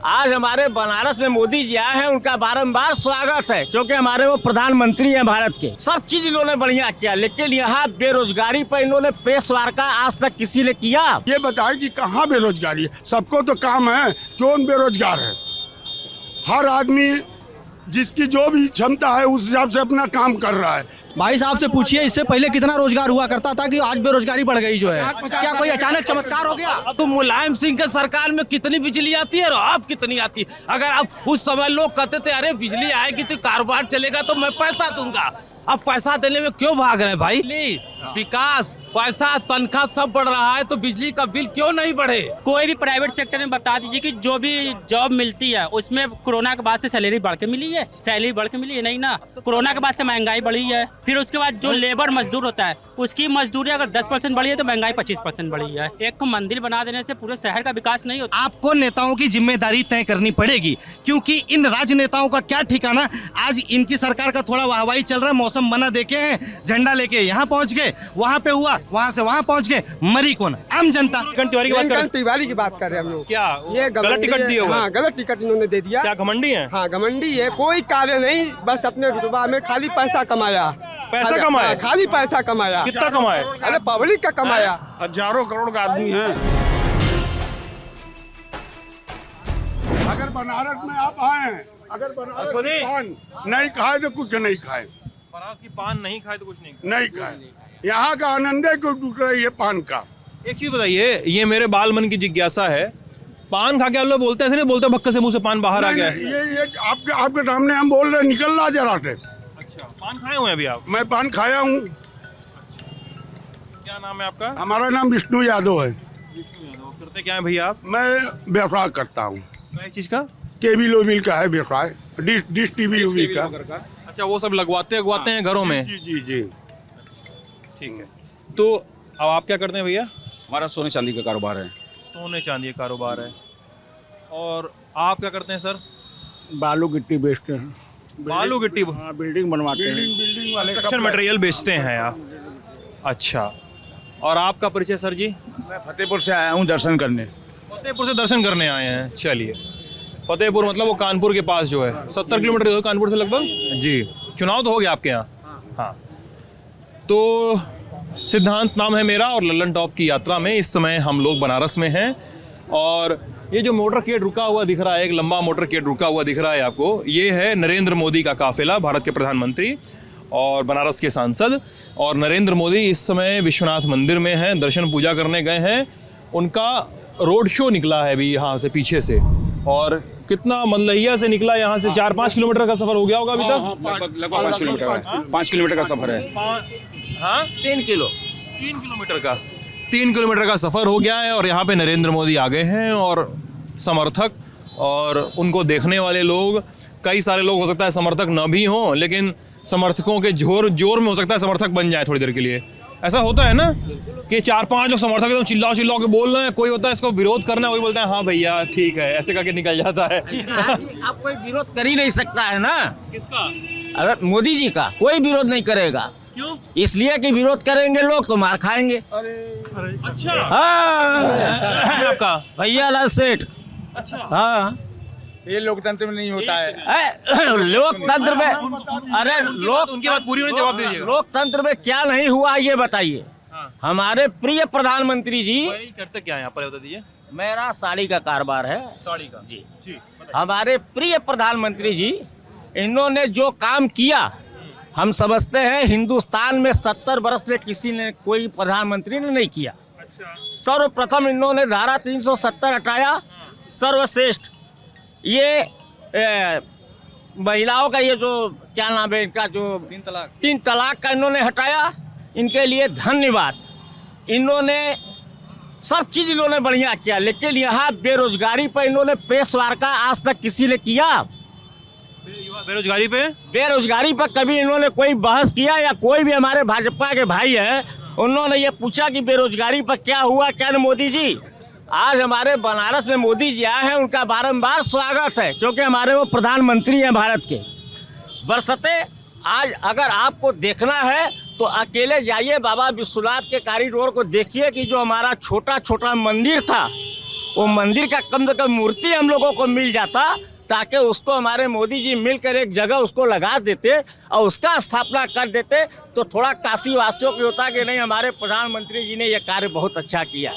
आज हमारे बनारस में मोदी जी आए हैं, उनका बारंबार स्वागत है क्योंकि हमारे वो प्रधानमंत्री हैं भारत के। सब चीज इन्होंने बढ़िया किया, लेकिन यहाँ बेरोजगारी पर इन्होंने प्रेस वार्ता आज तक किसी ने किया? ये बताए कि कहाँ बेरोजगारी है? सबको तो काम है, कौन बेरोजगार है? हर आदमी जिसकी जो भी क्षमता है उस हिसाब से अपना काम कर रहा है। भाई साहब से पूछिए इससे पहले कितना रोजगार हुआ करता था कि आज बेरोजगारी बढ़ गई जो है। क्या कोई अचानक चमत्कार हो गया? अब तो मुलायम सिंह के सरकार में कितनी बिजली आती है और अब कितनी आती है। अगर अब उस समय लोग कहते थे अरे बिजली आएगी तो कारोबार चलेगा तो मैं पैसा दूंगा, अब पैसा देने में क्यों भाग रहे हैं भाई? विकास, पैसा, तनख्वाह सब बढ़ रहा है तो बिजली का बिल क्यों नहीं बढ़े? कोई भी प्राइवेट सेक्टर में बता दीजिए कि जो भी जॉब मिलती है उसमें कोरोना के बाद से सैलरी बढ़ के मिली है? सैलरी बढ़ के मिली है? नहीं ना। तो कोरोना के बाद से महंगाई बढ़ी है। फिर उसके बाद जो लेबर मजदूर होता है उसकी मजदूरी अगर 10% बढ़ी है तो महंगाई 25% बढ़ी है। एक मंदिर बना देने से पूरे शहर का विकास नहीं होता। आपको नेताओं की जिम्मेदारी तय करनी पड़ेगी क्योंकि इन राजनेताओं का क्या ठिकाना। आज इनकी सरकार का थोड़ा वाहवाही चल रहा है, मौसम बना देखे हैं, झंडा लेके यहाँ पहुँच गए, वहाँ पे हुआ, वहाँ से वहाँ पहुँच गए, मरी कौन? आम जनता। तिवारी की बात कर रहे हैं हम लोग। क्या ये गलत टिकट दिए हुए? हाँ, गलत टिकट इन्होंने दे दिया। क्या घमंडी है? हाँ, घमंडी है, कोई कार्य नहीं, बस अपने रुतबा में खाली पैसा कमाया। पैसा कमाया? खाली पैसा कमाया। कितना कमाया? अरे पब्लिक का कमाया। हजारों करोड़ का आदमी है। अगर बनारस में आप आए, अगर बनारस की पान नहीं खाए तो कुछ नहीं खाए। बनारस की पान नहीं खाए तो कुछ नहीं खाए। यहाँ का आनंद है क्यों टूट रही है पान का। एक चीज बताइए, ये मेरे बाल मन की जिज्ञासा है, पान खा के आप लोग बोलते हैं ऐसे नहीं बोलते भक्के से मुंह से पान बाहर आ गया है? ये आपके सामने हम बोल रहे हैं, निकल रहा जरा से। अच्छा, पान खाए हुए हैं अभी आप? मैं पान खाया हूँ। क्या नाम है आपका? हमारा नाम विष्णु यादव है। विष्णु यादव। करते क्या है भैया आप? मैं व्यवसाय करता हूँ। क्या चीज का? केबल ओबिल का है व्यवसाय, डिश टीवी का। अच्छा, वो सब लगवाते हैं घरों में? जी जी जी। ठीक है, तो अब आप क्या करते हैं भैया? हमारा सोने चांदी का कारोबार है। सोने चांदी का कारोबार है। और आप क्या करते हैं सर? बालू गिट्टी बेचते हैं। बालू गिट्टी? हाँ, बिल्डिंग बनवाते हैं। बिल्डिंग वाले कंस्ट्रक्शन मटेरियल बेचते हैं आप? अच्छा, और आपका परिचय सर जी? मैं फतेहपुर से आया हूँ दर्शन करने। फतेहपुर से दर्शन करने आए हैं, चलिए। फतेहपुर मतलब वो कानपुर के पास जो है, 70 किलोमीटर दूर कानपुर से लगभग जी। चुनाव तो हो गया आपके यहाँ? हाँ। तो सिद्धांत नाम है मेरा और लल्लन टॉप की यात्रा में इस समय हम लोग बनारस में हैं। और ये जो मोटरकेड रुका हुआ दिख रहा है, एक लंबा मोटरकेड रुका हुआ दिख रहा है आपको, ये है नरेंद्र मोदी का काफिला, भारत के प्रधानमंत्री और बनारस के सांसद। और नरेंद्र मोदी इस समय विश्वनाथ मंदिर में हैं, दर्शन पूजा करने गए हैं। उनका रोड शो निकला है अभी यहाँ से पीछे से, और कितना मल्लहिया से निकला, यहाँ से 4-5 किलोमीटर का सफर हो गया होगा अभी तक? लगभग 5 किलोमीटर का 5 किलोमीटर का सफर है। हाँ, 3 किलोमीटर का 3 किलोमीटर का सफर हो गया है। और यहाँ पे नरेंद्र मोदी आ गए हैं और समर्थक और उनको देखने वाले लोग, कई सारे लोग हो सकता है समर्थक न भी हों, लेकिन समर्थकों के जोर में हो सकता है समर्थक बन जाए थोड़ी देर के लिए। ऐसा होता है ना कि 4-5 लोग समर्थक एकदम चिल्ला के बोल रहे हैं, कोई होता है इसको विरोध करना, वही बोलता है हाँ भैया ठीक है, ऐसे करके निकल जाता है। आप कोई विरोध कर ही नहीं सकता है ना। किसका? अगर मोदी जी का कोई विरोध नहीं करेगा। क्यों? इसलिए कि विरोध करेंगे लोग तो मार खाएंगे। अच्छा, हाँ, आपका भैया लाल सेठ। अच्छा, हाँ, ये लोकतंत्र में नहीं होता है। लोकतंत्र में, अरे उनकी बात पूरी होने जवाब दीजिएगा। लोकतंत्र में क्या नहीं हुआ ये बताइए। हाँ। हमारे प्रिय प्रधानमंत्री जी, करते क्या है यहाँ पर बता दीजिए। मेरा साड़ी का कारोबार है। साड़ी का? जी। जी। हमारे प्रिय प्रधानमंत्री जी, इन्होंने जो काम किया, हम समझते हैं हिंदुस्तान में 70 वर्ष में किसी ने, कोई प्रधानमंत्री ने नहीं किया। अच्छा। सर्वप्रथम इन्होंने धारा 370 हटाया, सर्वश्रेष्ठ। ये महिलाओं का ये जो क्या नाम है इनका, जो 3 तलाक का इन्होंने हटाया, इनके लिए धन्यवाद। इन्होंने सब चीज़ इन्होंने बढ़िया किया, लेकिन यहाँ बेरोजगारी पर इन्होंने प्रेस वार्ता आज तक किसी ने किया? बेरोजगारी पर कभी इन्होंने कोई बहस किया? या कोई भी हमारे भाजपा के भाई है, उन्होंने ये पूछा कि बेरोजगारी पर क्या हुआ? क्या न मोदी जी? आज हमारे बनारस में मोदी जी आए हैं, उनका बारंबार स्वागत है क्योंकि हमारे वो प्रधानमंत्री हैं भारत के। बरसते आज अगर आपको देखना है तो अकेले जाइए बाबा विश्वनाथ के कॉरिडोर को देखिए कि जो हमारा छोटा छोटा मंदिर था वो मंदिर का कम से कम मूर्ति हम लोगों को मिल जाता, ताकि उसको हमारे मोदी जी मिलकर एक जगह उसको लगा देते और उसका स्थापना कर देते, तो थोड़ा काशी वासियों की होता कि नहीं हमारे प्रधानमंत्री जी ने ये कार्य बहुत अच्छा किया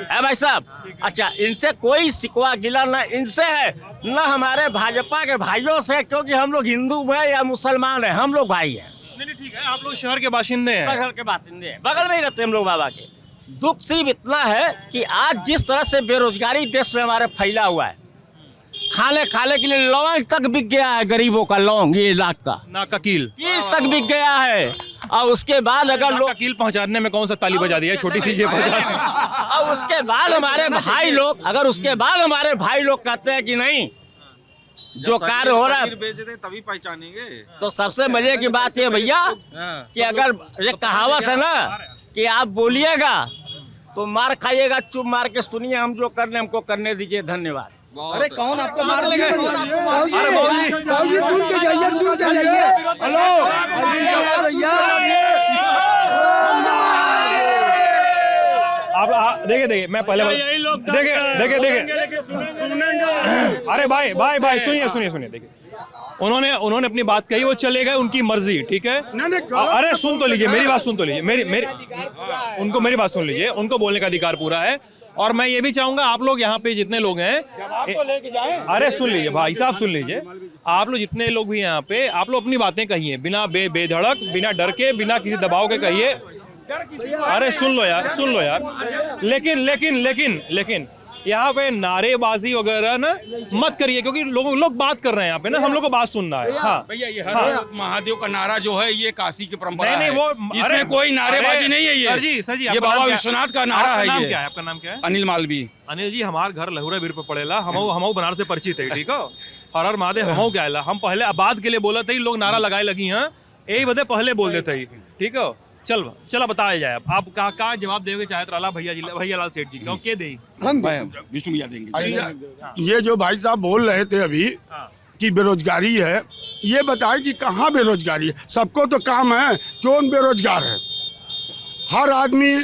है भाई साहब। अच्छा, इनसे कोई शिकवा गिला न इनसे है न हमारे भाजपा के भाइयों से, क्योंकि हम लोग हिंदू हैं या मुसलमान हैं, हम लोग भाई हैं। नहीं ठीक है, आप लोग शहर के बाशिंदे हैं। शहर के बासिंदे हैं, बगल में ही रहते हैं हम लोग बाबा के। दुख सिर्फ इतना है कि आज जिस तरह से बेरोजगारी देश में हमारे फैला हुआ है, खाने के लिए लौंग तक बिक गया है, गरीबों का लौंग, ये लाख का नाक का कील तक बिक गया है। और उसके बाद अगर लोग कील पहुंचाने में कौन सा ताली बजा दिया, छोटी सी और उसके बाद हमारे भाई लोग, अगर उसके बाद हमारे भाई लोग कहते हैं कि नहीं जो कार्य हो रहा है तभी पहचानेंगे। तो सबसे मजे की बात ये भैया कि अगर ये कहावत है ना कि आप बोलिएगा तो मार खाइएगा, चुप मार के सुनिए, हम जो करने हमको करने दीजिए, धन्यवाद। अरे कौन आपको मार लेगा? आप देखिए मैं पहले देखिए अरे भाई सुनिए देखिए, उन्होंने अपनी बात कही, वो चले गए, उनकी मर्जी, ठीक है। अरे सुन तो लीजिए, मेरी बात सुन तो लीजिए, उनको मेरी बात सुन लीजिए, उनको बोलने का अधिकार पूरा है। और मैं ये भी चाहूंगा आप लोग यहाँ पे जितने लोग हैं, अरे सुन लीजिए भाई साहब, सुन लीजिए, आप लोग जितने लोग भी यहाँ पे, आप लोग अपनी बातें कहिए बिना बेधड़क, बिना डर के, बिना किसी दबाव के कहिए। अरे सुन लो यार, लेकिन यहाँ पे नारेबाजी वगैरह ना मत करिए, क्योंकि लोग बात कर रहे हैं यहाँ पे ना, हम लोग को बात सुनना है। हाँ भैया, ये हर महादेव का नारा जो है ये काशी की परंपरा नहीं, है। वो इसमें कोई नारेबाजी नहीं है। ये सर जी ये बाबा विश्वनाथ का नारा है। नाम क्या है आपका? नाम क्या है? अनिल मालवी। अनिल जी, हमारे घर लहुरा बीर पे पड़ेला, हम बनारस से परिचित है, ठीक है। हर महादेव हम क्या है, हम पहले आबाद के लिए बोला था, लोग नारा लगाए लगी हैं, यही वजह पहले बोल देते ही, ठीक है। चला बताया जाए, आप कहाँ जवाब देंगे चाहत रहा भैया लाल सेठ जी का के दे विष्णु भैया देंगे। ये जो भाई साहब बोल रहे थे अभी कि बेरोजगारी है, ये बताए कि कहाँ बेरोजगारी है? सबको तो काम है, कौन बेरोजगार है? हर आदमी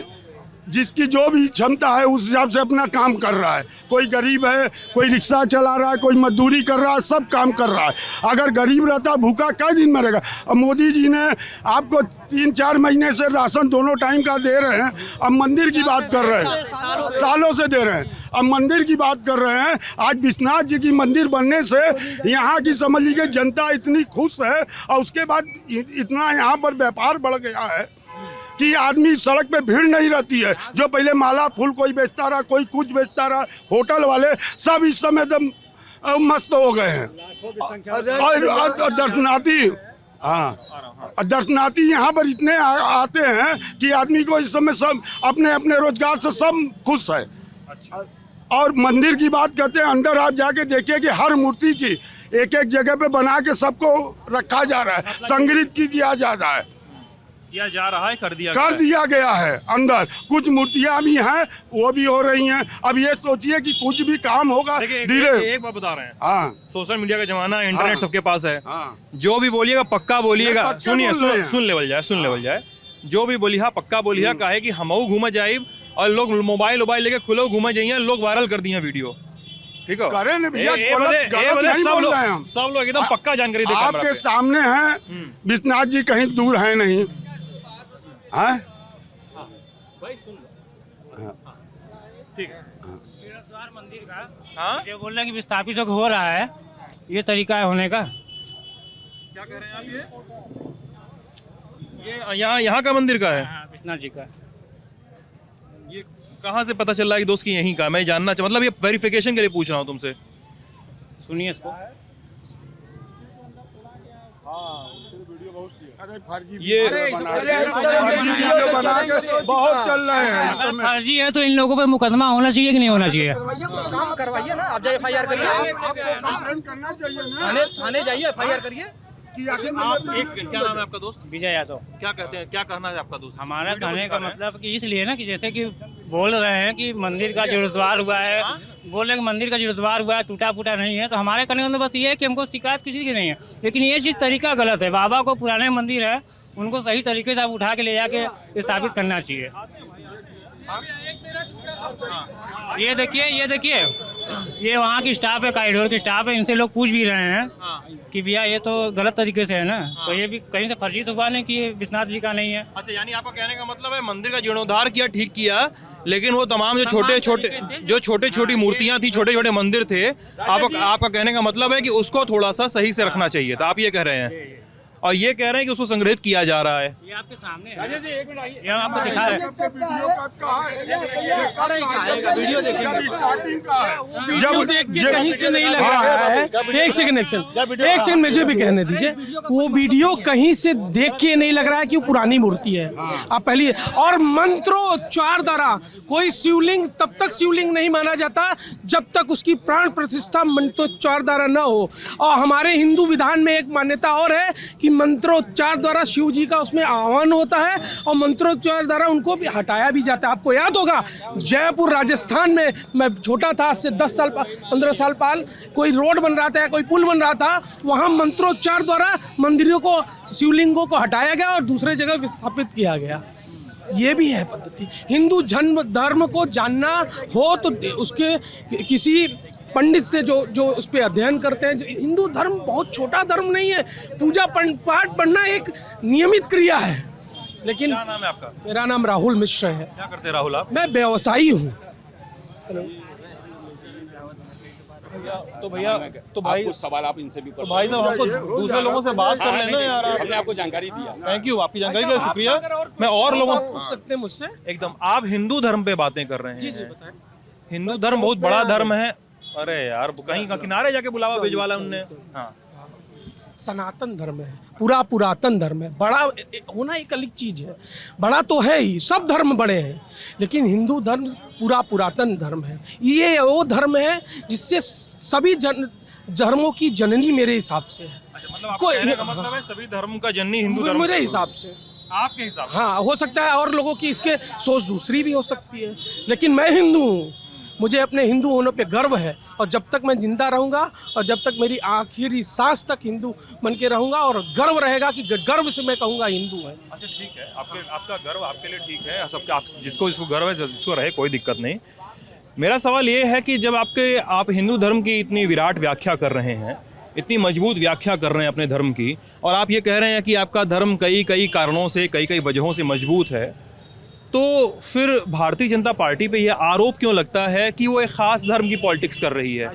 जिसकी जो भी क्षमता है उस हिसाब से अपना काम कर रहा है। कोई गरीब है, कोई रिक्शा चला रहा है, कोई मजदूरी कर रहा है, सब काम कर रहा है। अगर गरीब रहता भूखा कै दिन मरेगा? अब मोदी जी ने आपको 3-4 महीने से राशन दोनों टाइम का दे रहे हैं। अब मंदिर की बात कर रहे हैं, सालों से दे रहे हैं, अब मंदिर की बात कर रहे हैं। आज विश्वनाथ जी की मंदिर बनने से यहाँ की समझ लीजिए जनता इतनी खुश है, और उसके बाद इतना यहाँ पर व्यापार बढ़ गया है कि आदमी सड़क पे भीड़ नहीं रहती है। जो पहले माला फूल कोई बेचता रहा, कोई कुछ बेचता रहा, होटल वाले सब इस समय एकदम मस्त हो गए हैं। और दर्शनार्थी, हाँ, दर्शनार्थी यहाँ पर इतने आते हैं कि आदमी को इस समय सब अपने अपने रोजगार से सब खुश है। और मंदिर की बात करते हैं, अंदर आप जाके देखिए कि हर मूर्ति की एक जगह पे बना के सबको रखा जा रहा है, संग्रहित किया जा रहा है, कर दिया गया है। अंदर कुछ मूर्तियां भी हैं, वो भी हो रही हैं। अब ये सोचिए कि कुछ भी काम होगा धीरे। एक बात बता रहे हैं, हाँ, सोशल मीडिया का जमाना है, इंटरनेट सबके पास है। हाँ, जो भी बोलिएगा पक्का बोलिएगा, सुनिए सुन लेवल जाए, जो भी बोलिए पक्का बोलिए, काहे कि हमहू घूम जाए और लोग मोबाइल लेके खुलो घूम जाइए, लोग वायरल कर दिए वीडियो, ठीक है। करें ना भैया, सब लोग एकदम पक्का जानकारी देते हैं। आपके सामने हैं, विश्वनाथ जी कहीं दूर है नहीं, हाँ, ठीक है। मंदिर का हाँ, जो बोल रहे हैं कि विस्थापित हो रहा है, ये तरीका है होने का। क्या कह रहे हैं आप? ये यहाँ का मंदिर का है, विश्वनाथ जी का। ये कहाँ से पता चल रहा है कि दोस्त की यहीं का? मैं जानना मतलब ये वेरिफिकेशन के लिए पूछ रहा हूँ तुमसे। सुनिए इसको। ये वीडियो बना के बहुत चल रहे हैं इस समय। फर्जी है तो इन लोगों पे मुकदमा होना चाहिए कि नहीं होना चाहिए? काम करवाइए ना, आप जाइए FIR करिए, करना चाहिए ना, थाने जाइए, FIR करिए। आप एक सेकंड, क्या नाम है आपका दोस्त? विजय यादव। क्या कहते हैं, क्या कहना है आपका दोस्त? हमारा कहने का मतलब कि इसलिए ना कि जैसे कि बोल रहे हैं कि मंदिर का जीर्णोद्धार हुआ है, बोल रहे हैं कि मंदिर का जीर्णोद्धार हुआ है, टूटा फूटा नहीं है, तो हमारे कहने का मतलब बस ये है कि हमको शिकायत किसी की नहीं है, लेकिन ये चीज़ तरीका गलत है। बाबा को पुराने मंदिर है, उनको सही तरीके से आप उठा के ले जाके स्थापित करना चाहिए। ये देखिए ये वहाँ की स्टाफ है, कॉरिडोर की स्टाफ है, इनसे लोग पूछ भी रहे हैं कि भैया ये तो गलत तरीके से है ना, तो ये भी कहीं से फर्जी तो हुआ नहीं कि ये विश्वनाथ जी का नहीं है। अच्छा, यानी आपका कहने का मतलब है मंदिर का जीर्णोद्धार किया, ठीक किया, लेकिन वो तमाम जो छोटे छोटी मूर्तियां थी, छोटे छोटे मंदिर थे, आपका कहने का मतलब है कि उसको थोड़ा सा सही से रखना चाहिए था, आप ये कह रहे हैं। और ये कह रहे हैं कि उसको संग्रहित किया जा रहा है। ये आपके सामने है, ये हम आपको दिखा रहे हैं। जब देख के कहीं से नहीं लग रहा है। एक सेकंड मुझे भी कहने दीजिए। वो वीडियो कहीं से देख के नहीं लग रहा है कि वो पुरानी मूर्ति है। आप पहले और मंत्रोच्चार द्वारा कोई शिवलिंग तब तक शिवलिंग नहीं माना जाता जब तक उसकी प्राण प्रतिष्ठा मंत्रोच्चार द्वारा न हो। और हमारे हिंदू विधान में एक मान्यता और है कि मंत्रोच्चार द्वारा शिव जी का उसमें आह्वान होता है और मंत्रोच्चार द्वारा उनको भी हटाया भी जाता है। आपको याद होगा जयपुर राजस्थान में, मैं छोटा था, आज से 10 साल 15 साल पहले कोई रोड बन रहा था या कोई पुल बन रहा था, वहाँ मंत्रोच्चार द्वारा मंदिरों को, शिवलिंगों को हटाया गया और दूसरे जगह विस्थापित किया गया। ये भी है पद्धति। हिंदू जन्म धर्म को जानना हो तो उसके किसी पंडित से जो उस पर अध्ययन करते हैं। हिंदू धर्म बहुत छोटा धर्म नहीं है। पूजा पाठ पढ़ना एक नियमित क्रिया है। लेकिन क्या नाम है आपका? मेरा नाम राहुल मिश्र है। क्या करते हैं राहुल आप? मैं व्यवसायी हूँ। तो भैया, तो भाई कुछ सवाल आप इनसे भी तो भाई साहब आपको दूसरे लोगों से बात कर लेना यार। हमने आपको जानकारी दिया। थैंक यू, आपकी जानकारी के लिए शुक्रिया। मैं और लोगों पूछ सकते हैं मुझसे एकदम, आप हिंदू धर्म पे बातें कर रहे हैं। जी बताएं। हिंदू धर्म बहुत बड़ा धर्म है। अरे यार, कहीं का किनारे जाके बुलावा भिजवाला उनने। हाँ, सनातन धर्म है, पूरा पुरातन धर्म है। बड़ा होना एक अलग चीज है, बड़ा तो है ही, सब धर्म बड़े हैं, लेकिन हिंदू धर्म पूरा पुरातन धर्म है। ये वो धर्म है जिससे सभी धर्मों की जननी मेरे हिसाब से है। अच्छा, मतलब आपका कहने का मतलब है सभी धर्म का जननी हिंदू धर्म मेरे हिसाब से, आपके हिसाब से। हाँ, हो सकता है और लोगों की इसके सोच दूसरी भी हो सकती है, लेकिन मैं हिंदू हूँ, मुझे अपने हिंदू होने पे गर्व है। और जब तक मैं जिंदा रहूंगा और जब तक मेरी आखिरी सांस तक हिंदू बन के रहूंगा, और गर्व रहेगा कि गर्व से मैं कहूंगा हिंदू है। अच्छा, ठीक है, आपका गर्व आपके लिए ठीक है, सबका जिसको गर्व है जिसको रहे, कोई दिक्कत नहीं। मेरा सवाल ये है कि जब आप हिंदू धर्म की इतनी विराट व्याख्या कर रहे हैं, इतनी मजबूत व्याख्या कर रहे हैं अपने धर्म की, और आप ये कह रहे हैं कि आपका धर्म कई कारणों से, कई वजहों से मजबूत है, तो फिर भारतीय जनता पार्टी पे यह आरोप क्यों लगता है कि वो एक खास धर्म की पॉलिटिक्स कर रही है?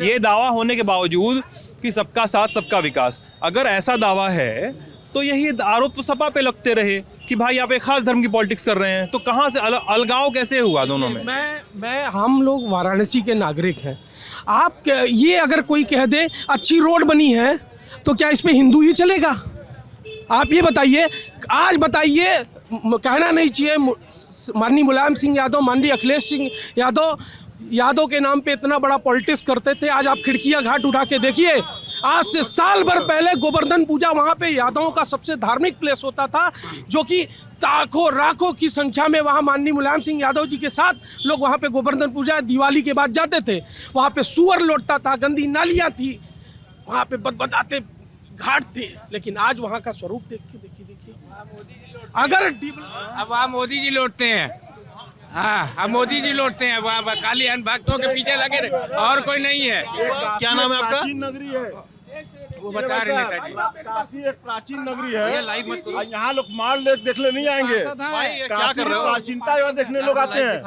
ये दावा होने के बावजूद कि सबका साथ सबका विकास, अगर ऐसा दावा है तो यही आरोप तो सपा पे लगते रहे कि भाई आप एक खास धर्म की पॉलिटिक्स कर रहे हैं। तो कहाँ से अलगाव कैसे हुआ दोनों में? हम लोग वाराणसी के नागरिक हैं। आप ये अगर कोई कह दे अच्छी रोड बनी है तो क्या इसमें हिंदू ही चलेगा? आप ये बताइए, आज बताइए, कहना नहीं चाहिए, माननीय मुलायम सिंह यादव, माननीय अखिलेश सिंह यादव के नाम पे इतना बड़ा पॉलिटिक्स करते थे। आज आप खिड़कियां घाट उठा के देखिए, आज से साल भर पहले गोवर्धन पूजा वहाँ पे यादवों का सबसे धार्मिक प्लेस होता था, जो कि लाखों की संख्या में वहाँ माननीय मुलायम सिंह यादव जी के साथ लोग वहाँ पे गोवर्धन पूजा दिवाली के बाद जाते थे। वहाँ पे सुअर लौटता था, गंदी नालियाँ थी, वहाँ पे बदबदाते घाट थे। लेकिन आज वहाँ का स्वरूप देखिए अगर अब वहाँ मोदी जी लौटते हैं। हाँ, अब मोदी जी लौटते हैं, वहाँ काली भक्तों के पीछे लगे रहे, और कोई नहीं है। क्या नाम है आपका? नगरी है वो बता रहे नेताजी। काशी एक प्राचीन नगरी है। यहाँ लोग माल देखने नहीं आएंगे। काशी प्राचीनता देखने लोग आते हैं।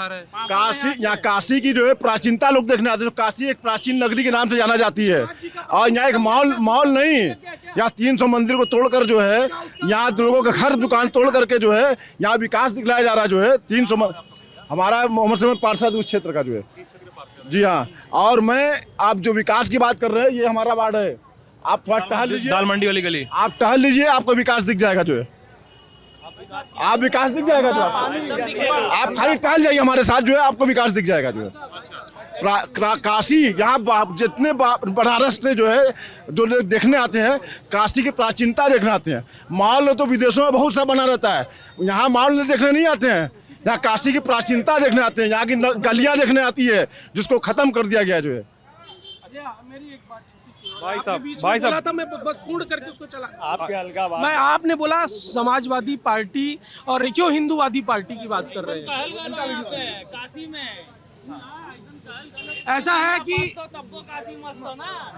काशी, यहाँ काशी की जो है प्राचीनता लोग देखने आते हैं। काशी एक प्राचीन नगरी के नाम से जाना जाती है। और यहाँ एक मॉल नहीं, यहाँ 300 मंदिर को तोड़कर जो है, यहाँ लोगों का घर दुकान तोड़ करके जो है यहाँ विकास दिखलाया जा रहा है। जो है 300 हमारा मोहम्मद शमी पार्षद उस क्षेत्र का जो है। जी हाँ, और आप जो विकास की बात कर रहे हैं, ये हमारा वार्ड है। आप थोड़ा टहल लीजिए, दाल मंडी वाली गली, आप टहल लीजिए, आपको विकास दिख जाएगा। जो है आप विकास दिख जाएगा। जो आप खाली टहल जाइए हमारे साथ, जो है आपको विकास दिख जाएगा। जो है काशी, यहाँ जितने बनारस से जो है जो देखने आते हैं, काशी की प्राचीनता देखने आते हैं। मॉल तो विदेशों में बहुत सा बना रहता है, यहाँ मॉल देखने नहीं आते हैं। यहाँ काशी की प्राचीनता देखने आते हैं, यहाँ की गलियाँ देखने आती है जिसको खत्म कर दिया गया। जो है मेरी एक बात छोटी सी और भाई आपने साहब, बीच में भाई बोला साहब। था, मैं बस पूर्ण करके उसको चला आपके अलगाव मैं आपने बोला समाजवादी पार्टी और क्यों हिंदूवादी पार्टी की बात कर रहे हैं। काशी में ऐसा है कि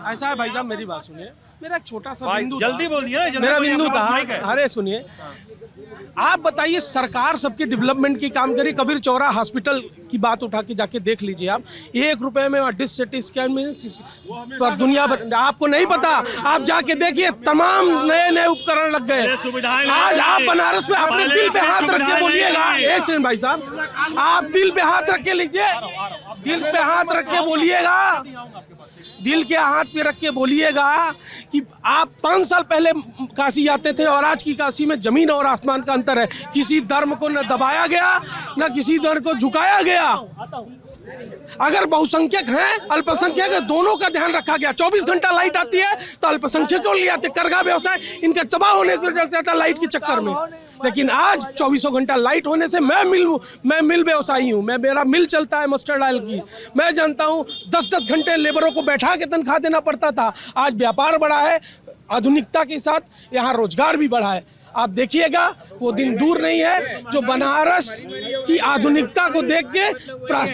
ऐसा है भाई साहब, मेरी बात सुनिए, मेरा एक छोटा सा भाई, बिंदु जल्दी था। बोल दिया ना, जल्दी मेरा बोलिए, बिंदु आपके पास था, माइक है। अरे सुनिए, आप बताइए सरकार सबके डेवलपमेंट की काम करी। कबीर चौरा हॉस्पिटल की बात उठा के जाके देख लीजिए आप, 1 रुपए में डिश सिटी स्कैन में पर दुनिया भर, आपको नहीं पता, आप जाके देखिए तमाम नए नए उपकरण लग गए। आज आप बनारस में अपने दिल पे हाथ रख के बोलिएगा, एक सेकंड भाई साहब, आप दिल पे हाथ रख के लीजिए, दिल पे हाथ रख के बोलिएगा, दिल के हाथ पे रख के बोलिएगा कि आप 5 साल पहले काशी जाते थे और आज की काशी में जमीन और आसमान का अंतर है। किसी धर्म को न दबाया गया, न किसी धर्म को झुकाया गया। अगर बहुसंख्यक हैं, अल्पसंख्यक है, दोनों का ध्यान रखा गया। 24 घंटा लाइट आती है तो अल्पसंख्यक को ले आते, करगा व्यवसाय इनका तबाह होने को जाता लाइट के चक्कर में। लेकिन आज 24 घंटा लाइट होने से मैं मिल व्यवसायी हूँ, मेरा मिल चलता है मस्टर्ड ऑयल की। मैं जानता हूँ 10-10 घंटे लेबरों को बैठा के तनख्वाह देना पड़ता था। आज व्यापार बढ़ा है, आधुनिकता के साथ यहाँ रोजगार भी बढ़ा है। आप देखिएगा वो दिन दूर नहीं है जो बनारस की आधुनिकता को देख के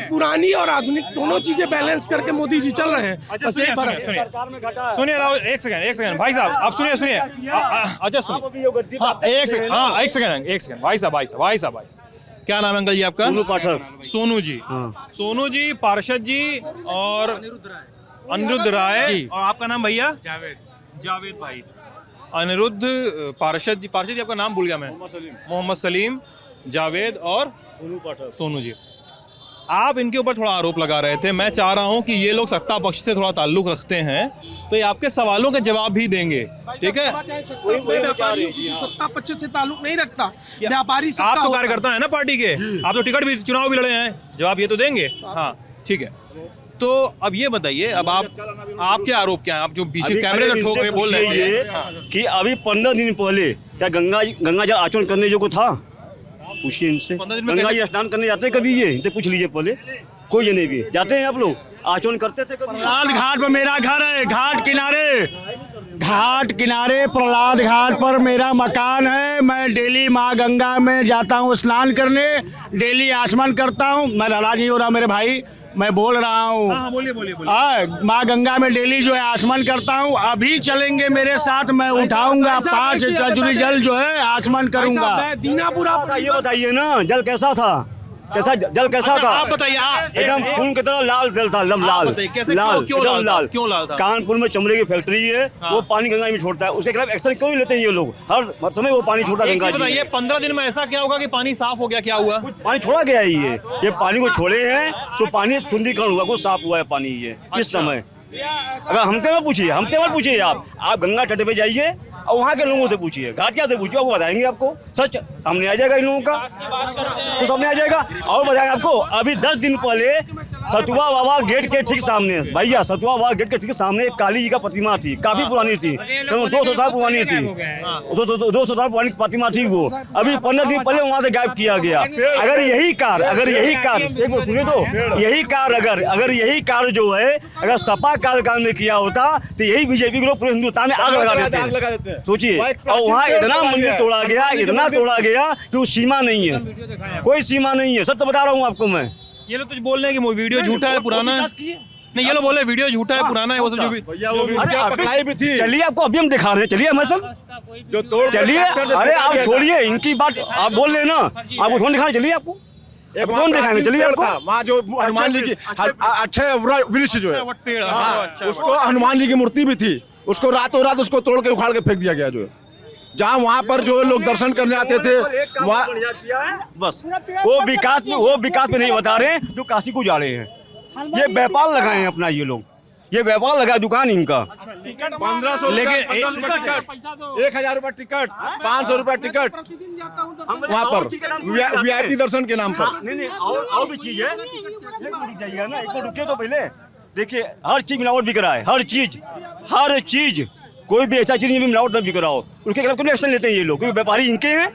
पुरानी और आधुनिक दोनों चीजें बैलेंस करके मोदी जी चल रहे हैं। अच्छा बस एक फर्क है। सुनिए राहुल, एक सेकंड भाई साहब, आप सुनिए अच्छा सुनिए, हाँ, एक सेकंड भाई साहब, क्या नाम है अंकल जी आपका? सोनू पाठक। सोनू जी, सोनू जी, पार्षद जी और अनिरुद्ध राय, और आपका नाम भैया? जावेद भाई। अनिरुद्ध, पार्षद जी आपका नाम भूल गया मैं। मोहम्मद सलीम, जावेद और सोनू जी। आप इनके ऊपर थोड़ा आरोप लगा रहे थे। मैं चाह रहा हूं कि ये लोग सत्ता पक्ष से थोड़ा ताल्लुक रखते हैं, तो ये आपके सवालों के जवाब भी देंगे, ठीक है? व्यापारी सत्ता पक्ष से ताल्लुक नहीं रखता, व्यापारी सत्ता आप तो होता है। कार्यकर्ता है ना पार्टी के, आप तो टिकट भी, चुनाव भी लड़े हैं, जवाब ये तो देंगे। हाँ ठीक है, तो अब ये बताइए, अब आपके आरोप क्या है? आप जो पीछे कैमरे का ठोक रहे बोल रहे हैं कि अभी 15 दिन पहले क्या गंगा जल आचमन करने जो को था? पूछिए इनसे। 15 दिन में गंगा जी स्नान करने जाते कभी? ये इनसे पूछ लीजिए पहले। कोई ये नहीं भी जाते हैं आप लोग? आचमन करते थे कभी? प्रहलाद घाट पर मेरा घर है, घाट किनारे प्रहलाद घाट पर मेरा मकान है। मैं डेली माँ गंगा में जाता हूँ स्नान करने, डेली आचमन करता हूँ। मैं नाराज नहीं हो रहा मेरे भाई, मैं बोल रहा हूँ। बोलिए। माँ गंगा में डेली जो है आचमन करता हूँ। अभी चलेंगे मेरे साथ, मैं उठाऊंगा 5 कटोरी जल जो है आचमन करूंगा। दीनापुरा ये बताइए ना, जल कैसा था? जल कैसा अच्छा, था? आप बताइए, एकदम खून की तरह लाल जल था, एकदम लाल। बताइए, कैसे, लाल, क्यों एकदम लाल था? क्यों लाल था? कानपुर में चमड़े की फैक्ट्री है, वो पानी गंगा में छोड़ता है, उसके खिलाफ एक्शन क्यों नहीं लेते हैं ये लोग? हर समय वो पानी छोड़ता है एक गंगा चीज जी। बताइए, 15 दिन में ऐसा क्या होगा कि पानी साफ हो गया? क्या हुआ? पानी छोड़ा गया है ये पानी को छोड़े हैं तो पानी शुद्धिकरण हुआ, कुछ साफ हुआ है पानी ये इस समय। अगर हमसे मत पूछिए, आप गंगा तट पे जाइए और वहाँ के लोगों से पूछिए, घाटिया से पूछिए, वो बताएंगे आपको। सच सामने आ जाएगा इन लोगों का, तो सामने आ जाएगा। और बताएंगे आपको, अभी 10 दिन पहले सतुआ बाबा गेट के ठीक सामने, भैया सतुआ बाबा गेट के ठीक सामने काली जी का प्रतिमा थी, काफी पुरानी थी, 200 साल पुरानी थी, 200 साल पुरानी प्रतिमा थी वो। अभी 15 दिन पहले वहाँ से गायब किया गया। अगर यही कार्य एक बार सुनिए तो, यही कार्य जो है अगर सपा कार्यकाल में किया होता तो यही बीजेपी के लोग पूरे हिंदुस्तान में आग लगा देते हैं। सोचिए, और वहाँ इतना मंदिर तोड़ा गया कि वो सीमा नहीं है, कोई सीमा नहीं है। सत्य बता रहा हूँ आपको मैं। ये लोग तो बोल रहे हैं कि वो वीडियो झूठा है, पुराना है। नहीं, ये लोग बोल रहे हैं वीडियो झूठा है, पुराना है, वो सब जो भी भी थी। चलिए आपको अभी हम दिखा रहे हैं, चलिए हमारे संग जो तोड़, चलिए। अरे आप छोड़िए इनकी बात, आप बोल रहे हैं ना, आपको फोन दिखाने चलिए, आपको कौन दिखाएंगे? चलिए आपको। वहाँ जो हनुमान जी की अच्छे वृक्ष जो है, उसको हनुमान जी की मूर्ति भी थी, उसको रातों रात उसको तोड़ के उखाड़ के फेंक दिया गया। जो है जहाँ वहाँ पर जो लोग दर्शन करने आते थे, वहाँ बस वो विकास में नहीं बता रहे हैं जो काशी को जा रहे हैं। ये व्यापार लगाए हैं अपना, ये लोग ये व्यापार लगा दुकान इनका। 1500 लेकिन 1000 रुपए टिकट, 500 रुपए टिकट वहाँ पर VIP दर्शन के नाम पर। नहीं और भी चीज है, रुक जाइएगा ना, एक बार रुकिए तो पहले। देखिए हर चीज मिलावट बिक रहा है, हर चीज कोई भी ऐसा चीज नहीं मिलावट न बिक रहा हो, उसके खिलाफ क्यों एक्शन लेते हैं ये लोग? क्योंकि व्यापारी इनके हैं,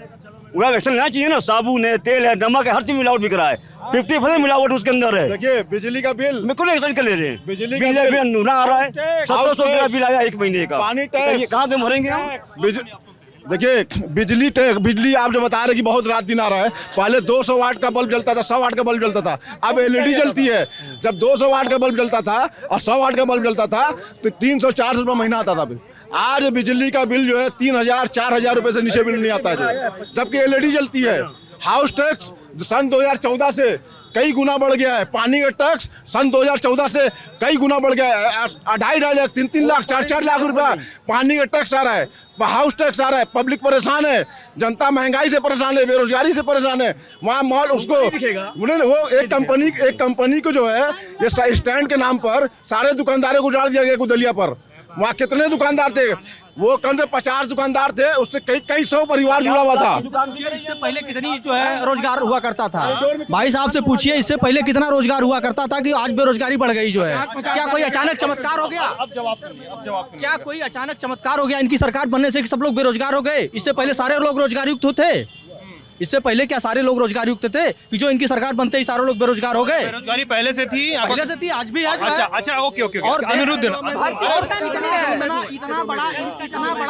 उन्हें एक्शन लेना चाहिए ना। साबुन है, तेल है, नमक है, हर चीज मिलावट बिक रहा है। 50% मिलावट उसके अंदर है। देखिए बिजली का बिल मैं कौन एक्शन कर ले रहे हैं? बिजली का बिल अनुना आ रहा है, 1700 का बिल आया 1 महीने का। पानी टैक्स, ये कहाँ से भरेंगे हम? देखिए बिजली आप जो बता रहे कि बहुत रात दिन आ रहा है। पहले 200 वाट का बल्ब जलता था, 100 वाट का बल्ब जलता था, अब एलईडी जलती है। जब 200 वाट का बल्ब जलता था और 100 वाट का बल्ब जलता था तो 300-400 रुपये महीना आता था बिल। आज बिजली का बिल जो है 3000-4000 रुपये से नीचे बिल नहीं आता है, जबकि एलईडी जलती है। हाउस टैक्स सन 2014 से कई गुना बढ़ गया है। पानी का टैक्स सन 2014 से कई गुना बढ़ गया है। 2.5 लाख, 3 लाख, 4 लाख रुपया पानी का टैक्स आ रहा है, हाउस टैक्स आ रहा है। पब्लिक परेशान है, जनता महंगाई से परेशान है, बेरोजगारी से परेशान है। वहाँ मॉल उसको वो एक कंपनी को जो है ये स्टैंड के नाम पर सारे दुकानदारों को उजाड़ दिया गया गुदलिया पर। वहाँ कितने दुकानदार थे? वो कम से 50 दुकानदार थे, उससे कई 100 परिवार जुड़ा हुआ था। इससे पहले कितनी जो है रोजगार हुआ करता था? भाई साहब से पूछिए इससे पहले कितना रोजगार हुआ करता था कि आज बेरोजगारी बढ़ गई जो है? क्या कोई अचानक चमत्कार हो गया? अब जवाब सुनिए। क्या कोई अचानक चमत्कार हो गया इनकी सरकार बनने से कि सब लोग बेरोजगार हो गए? इससे पहले सारे लोग रोजगार युक्त थे? इससे पहले क्या सारे लोग रोजगार युक्त थे कि जो इनकी सरकार बनते ही सारे लोग बेरोजगार हो गए? बेरोजगारी पहले से थी, आज भी है। अच्छा ओके। और अनिरुद्ध इतना बड़ा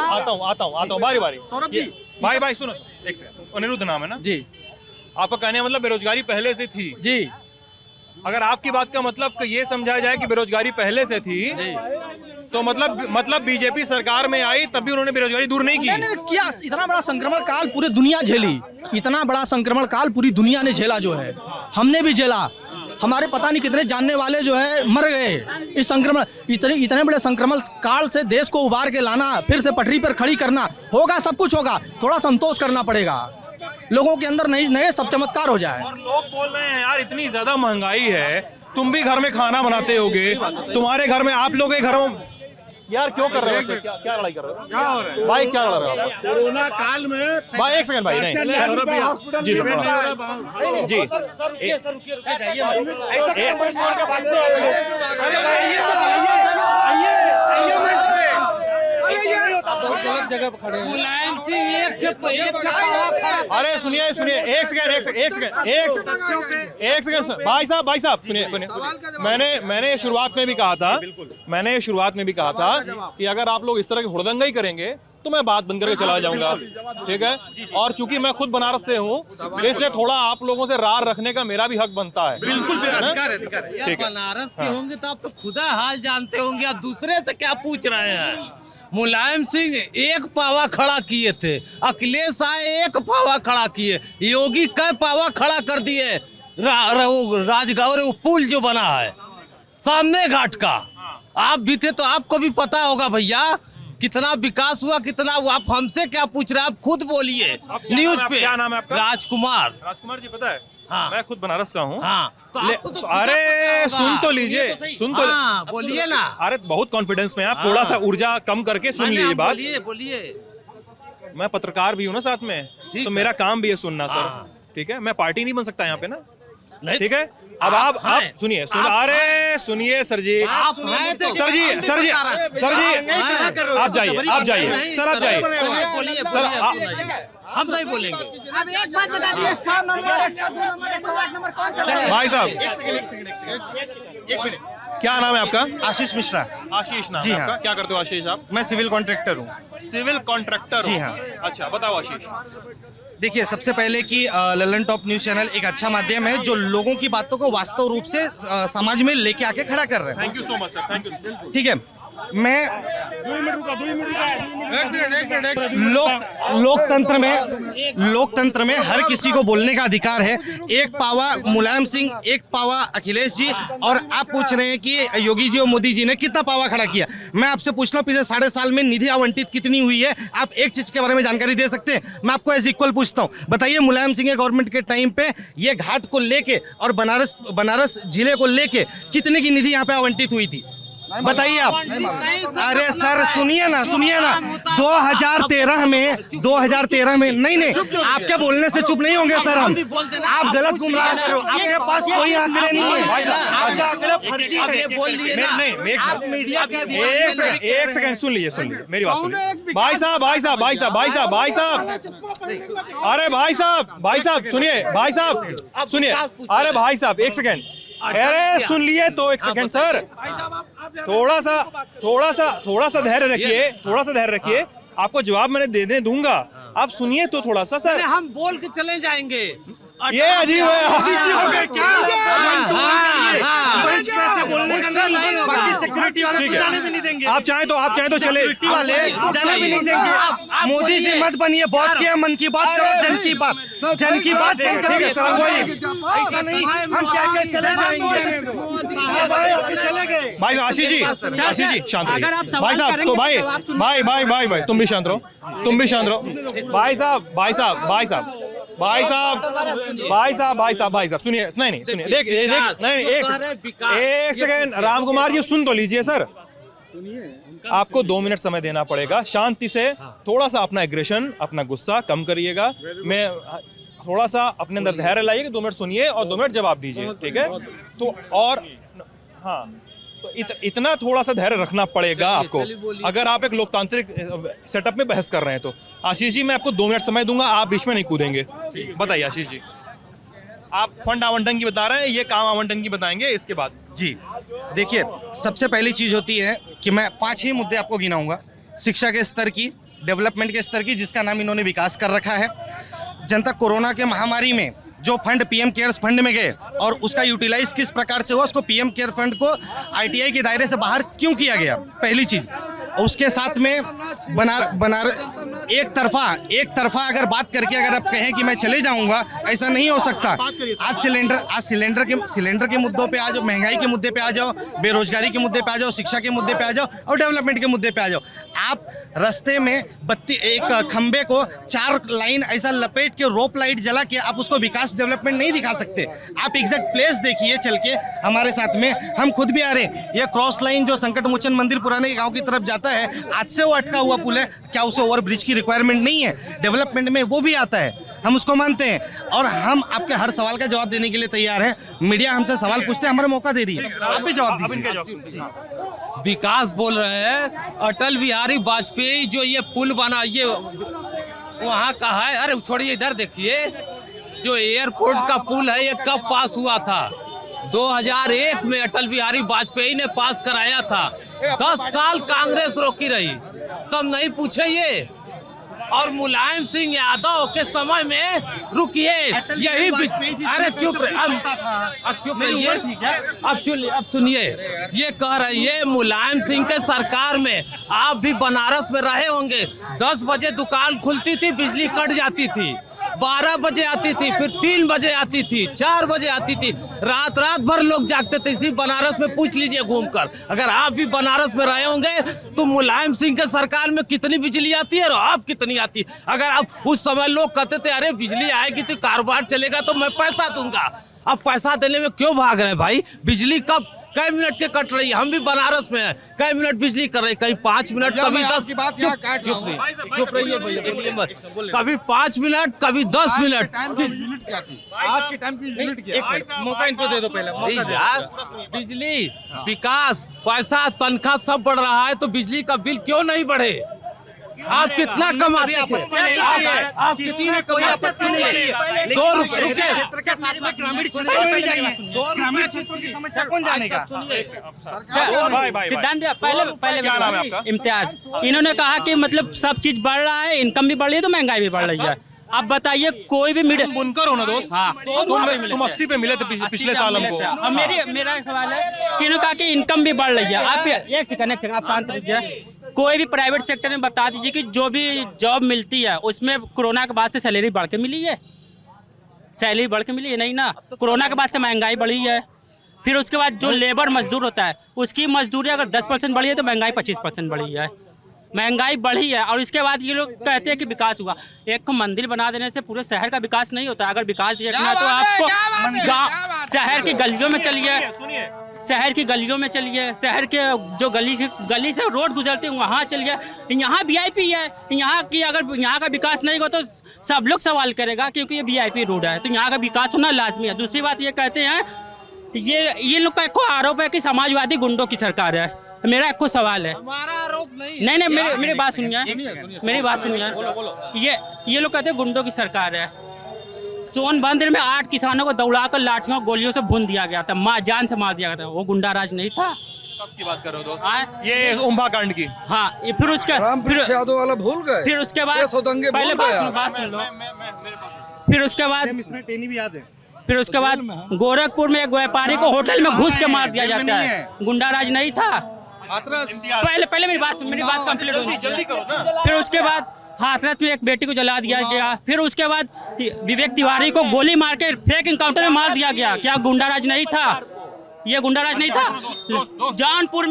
आता हूँ बारी सौरभ जी भाई सुनो एक सेकंड। अनिरुद्ध नाम है ना जी? आपका कहने का मतलब बेरोजगारी पहले से थी जी। अगर आपकी बात का मतलब ये समझा जाए कि बेरोजगारी पहले से थी तो मतलब बीजेपी सरकार में आई तब भी उन्होंने बेरोजगारी दूर नहीं की। नहीं, क्या इतना बड़ा संक्रमण काल पूरी दुनिया झेली, इतना बड़ा संक्रमण काल पूरी दुनिया ने झेला जो है, हमने भी झेला। हमारे पता नहीं कितने जानने वाले जो है मर गए इस संक्रमण, इतने बड़े संक्रमण काल से देश को उबार के लाना, फिर से पटरी पर खड़ी करना होगा, सब कुछ होगा। थोड़ा संतोष करना पड़ेगा, लोगों के अंदर नए सब चमत्कार हो जाए। और लोग बोल रहे हैं यार इतनी ज्यादा महंगाई है, तुम भी घर में खाना बनाते होगे, तुम्हारे घर में आप लोग के घरों यार क्यों कर रहे हो? क्या लड़ाई कर रहे हो? क्या हो रहा है भाई? क्या लड़ रहे हो? कोरोना काल में भाई एक सेकंड भाई नहीं जी मुलायम सिंह अरे सुनिए एक सेकंड भाई साहब सुनिए। मैंने शुरुआत में भी कहा था कि अगर आप लोग इस तरह की हुड़दंगई करेंगे तो मैं बात बंद करके चला जाऊंगा, ठीक है? और चूंकि मैं खुद बनारस से हूँ इसलिए थोड़ा आप लोगों से रार रखने का मेरा भी हक बनता है। बिल्कुल बनारस के होंगे तो आप तो खुदा हाल जानते होंगे, आप दूसरे से क्या पूछ रहे हैं? मुलायम सिंह एक पावा खड़ा किए थे, अखिलेश आए एक पावा खड़ा किए, योगी कई पावा खड़ा कर दिए। राजगौर वो पुल जो बना है सामने घाट का, आप भी थे तो आपको भी पता होगा भैया कितना विकास हुआ, कितना हुआ। आप हमसे क्या पूछ रहे हैं? आप खुद बोलिए न्यूज पे। क्या नाम है आपका? राजकुमार जी पता है हाँ। मैं खुद बनारस का हूँ। हाँ, तो अरे सुन तो लीजिए, बोलिए ना। अरे बहुत कॉन्फिडेंस में आप थोड़ा सा ऊर्जा कम करके सुन लीजिए बात। बोलिए। मैं पत्रकार भी हूँ ना साथ में, तो मेरा काम भी है सुनना सर, ठीक है? मैं पार्टी नहीं बन सकता यहाँ पे ना, ठीक है? अब आप सुनिए अरे सुनिए सर जी आप जाइए सर हम नहीं बोलेंगे। अब एक बात बता दीजिए, 100 नंबर 102 नंबर 108 नंबर कौन चला रहा है? भाई साहब क्या नाम है आपका? आशीष मिश्रा। आशीष नाम जी है हाँ। आपका? क्या करते हो आशीष आप? मैं सिविल कॉन्ट्रैक्टर हूँ। Civil contractor? जी हाँ। अच्छा बताओ आशीष। देखिए सबसे पहले कि ललन टॉप न्यूज चैनल एक अच्छा माध्यम है जो लोगों की बातों को वास्तव रूप से समाज में लेके आके खड़ा कर रहे हैं। Thank you so much sir, thank you. ठीक है, मैं लोकतंत्र में हर किसी को बोलने का अधिकार है। एक पावा मुलायम सिंह, एक पावा अखिलेश जी, और आप पूछ रहे हैं कि योगी जी और मोदी जी ने कितना पावा खड़ा किया। मैं आपसे पूछ रहा हूँ पिछले 7.5 साल में निधि आवंटित कितनी हुई है? आप एक चीज के बारे में जानकारी दे सकते हैं? मैं आपको एज इक्वल पूछता हूँ, बताइए मुलायम सिंह के गवर्नमेंट के टाइम पे ये घाट को लेके और बनारस जिले को लेके कितने की निधि यहाँ पे आवंटित हुई थी? बताइए आप। अरे सर सुनिए ना 2013 में नहीं आपके बोलने से चुप नहीं होंगे सर हम। आप गलत गुमराह कर रहे हो, आपके पास कोई आंकड़े नहीं है, आपके आंकड़े फर्जी है। नहीं आप मीडिया क्या एक सेकंड सुन लीजिए मेरी बात सुनिए। भाई साहब अरे भाई साहब सुनिए अरे भाई साहब एक सेकंड, अरे सुन लिए तो एक सेकंड सर, थोड़ा सा धैर्य रखिए, आपको जवाब मैंने देने दूंगा, आप सुनिए तो थोड़ा सा सर। हम बोल के चले जाएंगे। ये अजीब है बोलने का नहीं, बाकी सिक्योरिटी वाले तो जाने भी नहीं देंगे। आप चाहें तो चले वाले जाने भी नहीं देंगे। मोदी जी मत बनिए, बहुत किया, मन की बात करो, जन की बात ठीक है सर, ऐसा नहीं हम क्या चले जाएंगे, चले गए। भाई आशीष जी शांत रहिए। भाई साहब तो भाई तुम भी शांत रहो। भाई साहब सुनिए, नहीं सुनिए, देख नहीं एक सेकंड राम कुमार जी सुन तो लीजिए सर। आपको 2 मिनट समय देना पड़ेगा, शांति से थोड़ा सा अपना एग्रेशन, अपना गुस्सा कम करिएगा। मैं थोड़ा सा अपने अंदर धैर्य लाइए, 2 मिनट सुनिए और 2 मिनट जवाब दीजिए, ठीक है? तो और हाँ, तो इतना थोड़ा सा धैर्य रखना पड़ेगा आपको, अगर आप एक लोकतांत्रिक सेटअप में बहस कर रहे हैं तो। आशीष जी मैं आपको 2 मिनट समय दूंगा, आप बीच में नहीं कूदेंगे। बताइए आशीष जी, आप फंड आवंटन की बता रहे हैं, ये काम आवंटन की बताएंगे इसके बाद। जी देखिए, सबसे पहली चीज होती है कि मैं 5 ही मुद्दे आपको गिनाऊंगा। शिक्षा के स्तर की, डेवलपमेंट के स्तर की, जिसका नाम इन्होंने विकास कर रखा है। जनता कोरोना के महामारी में जो फंड पीएम केयर्स फंड में गए और उसका यूटिलाइज किस प्रकार से हुआ, उसको पीएम केयर फंड को आईटीआई के दायरे से बाहर क्यों किया गया, पहली चीज। उसके साथ में एक तरफा अगर बात करके अगर आप कहें कि मैं चले जाऊंगा, ऐसा नहीं हो सकता। आज सिलेंडर के मुद्दों पे आ जाओ, महंगाई के मुद्दे पे आ जाओ, बेरोजगारी के मुद्दे पे आ जाओ, शिक्षा के मुद्दे पे आ जाओ और डेवलपमेंट के मुद्दे पे आ जाओ। आप रास्ते में एक खंबे को 4 लाइन ऐसा लपेट के रोप लाइट जला के आप उसको विकास डेवलपमेंट नहीं दिखा सकते। आप एग्जैक्ट प्लेस देखिए चल के हमारे साथ में, हम खुद भी आ रहे हैं। ये क्रॉस लाइन जो संकट मोचन मंदिर पुराने गांव की तरफ जाता है, आज से वो अटका हुआ पुल है, क्या उसे ओवर ब्रिज की रिक्वायरमेंट नहीं है? डेवलपमेंट में वो भी आता है, हम उसको मानते हैं और हम आपके हर सवाल का जवाब देने के लिए तैयार हैं। मीडिया हमसे सवाल पूछते हैं, हमारा मौका दे दीजिए, आप भी जवाब दीजिए। विकास बोल रहे हैं, अटल बिहारी वाजपेयी जो ये पुल बना, ये वहाँ का है। अरे छोड़िए, इधर देखिए, जो एयरपोर्ट का पुल है ये कब पास हुआ था? 2001 में अटल बिहारी वाजपेयी ने पास कराया था। 10 साल कांग्रेस रोकी रही, तब नहीं पूछे ये। और मुलायम सिंह यादव के समय में रुकिए, यही अरे चुप रहे, अब चुप रहिए, अब सुनिए, ये कह रही है मुलायम सिंह के सरकार में आप भी बनारस में रहे होंगे। 10 बजे दुकान खुलती थी, बिजली कट जाती थी, 12 बजे आती थी, फिर 3 बजे आती थी, 4 बजे आती थी, रात भर लोग जागते थे। इसी बनारस में पूछ लीजिए घूमकर, अगर आप भी बनारस में रहे होंगे तो मुलायम सिंह के सरकार में कितनी बिजली आती है और आप कितनी आती। अगर आप उस समय लोग कहते थे अरे बिजली आएगी तो कारोबार चलेगा तो मैं पैसा दूंगा, अब पैसा देने में क्यों भाग रहे हैं भाई? बिजली कब कई मिनट के कट रही है, हम भी बनारस में हैं, कई मिनट बिजली कर रही, कहीं 5 मिनट, कभी 10। चुप रहिए भैया, कभी 5 मिनट, कभी 10 मिनट। आज के टाइम की यूनिट क्या? मौका इनको दे दो पहले। बिजली, विकास, पैसा, तनख्वाह सब बढ़ रहा है तो बिजली का बिल क्यों नहीं बढ़े? आप कितना कमाते हैं? आप किसी ने कोई आपत्ति नहीं की। 2 रुपए क्षेत्र के साथ में ग्रामीण क्षेत्रों में भी जाइए, ग्रामीण क्षेत्रों की समस्या कौन जानेगा? सिद्धांत पहले क्या नाम है आपका? इम्तियाज। इन्होंने कहा कि मतलब सब चीज बढ़ रहा है, इनकम भी बढ़ रही है तो महंगाई भी बढ़ रही है। अब बताइए, कोई भी मीडिया बुनकर हो ना दोस्त? हाँ, तुम 80 पे मिले थे पिछले साल हमको। अब मेरा एक सवाल है कि इन्होंने कहा कि इनकम भी बढ़ रही है। आप एक सेकंड आप शांत रहिए। कोई भी प्राइवेट सेक्टर में बता दीजिए कि जो भी जॉब मिलती है उसमें कोरोना के बाद से सैलरी बढ़ के मिली है? सैलरी बढ़ के मिली है? नहीं ना। कोरोना के बाद से महंगाई बढ़ी है, फिर उसके बाद जो लेबर मजदूर होता है उसकी मजदूरी अगर 10% बढ़ी है तो महंगाई 25% बढ़ी है। महंगाई बढ़ी है और इसके बाद ये लोग कहते हैं कि विकास हुआ। एक मंदिर बना देने से पूरे शहर का विकास नहीं होता। अगर विकास देखना है तो आपको शहर की गलियों में चलिए, शहर की गलियों में चलिए, शहर के जो गली से रोड गुजरते हैं वहाँ चलिए। यहाँ VIP है, यहाँ की अगर यहाँ का विकास नहीं हो तो सब लोग सवाल करेगा, क्योंकि ये VIP रोड है, तो यहाँ का विकास होना लाजमी है। दूसरी बात ये कहते हैं, ये लोग का एक आरोप है कि समाजवादी गुंडों की सरकार है। मेरा एक सवाल है, हमारा आरोप नहीं। नहीं मेरी बात सुनिए, ये लोग कहते हैं गुंडों की सरकार है। सोनभद्र में 8 किसानों को दौड़ाकर लाठियों गोलियों से भून दिया गया था, जान से मार दिया गया था। वो गुंडा राज नहीं था? कब की बात कर रहे हो दोस्त? ये उम्भा कांड की। हाँ, फिर उसके यादव वाला भूल गए। फिर उसके बाद पहले बात सुन लो। फिर उसके बाद फिर उसके बाद गोरखपुर में एक व्यापारी को होटल में घुस के मार दिया जाता है। गुंडा राज नहीं था? पहले मेरी बात कंप्लीट होनी जल्दी करो ना। फिर उसके बाद हाथरस में एक बेटी को जला दिया गया। फिर उसके बाद विवेक तिवारी को गोली मार के फेक एनकाउंटर में मार दिया गया। क्या गुंडाराज नहीं था? ये गुंडाराज नहीं था? जौनपुर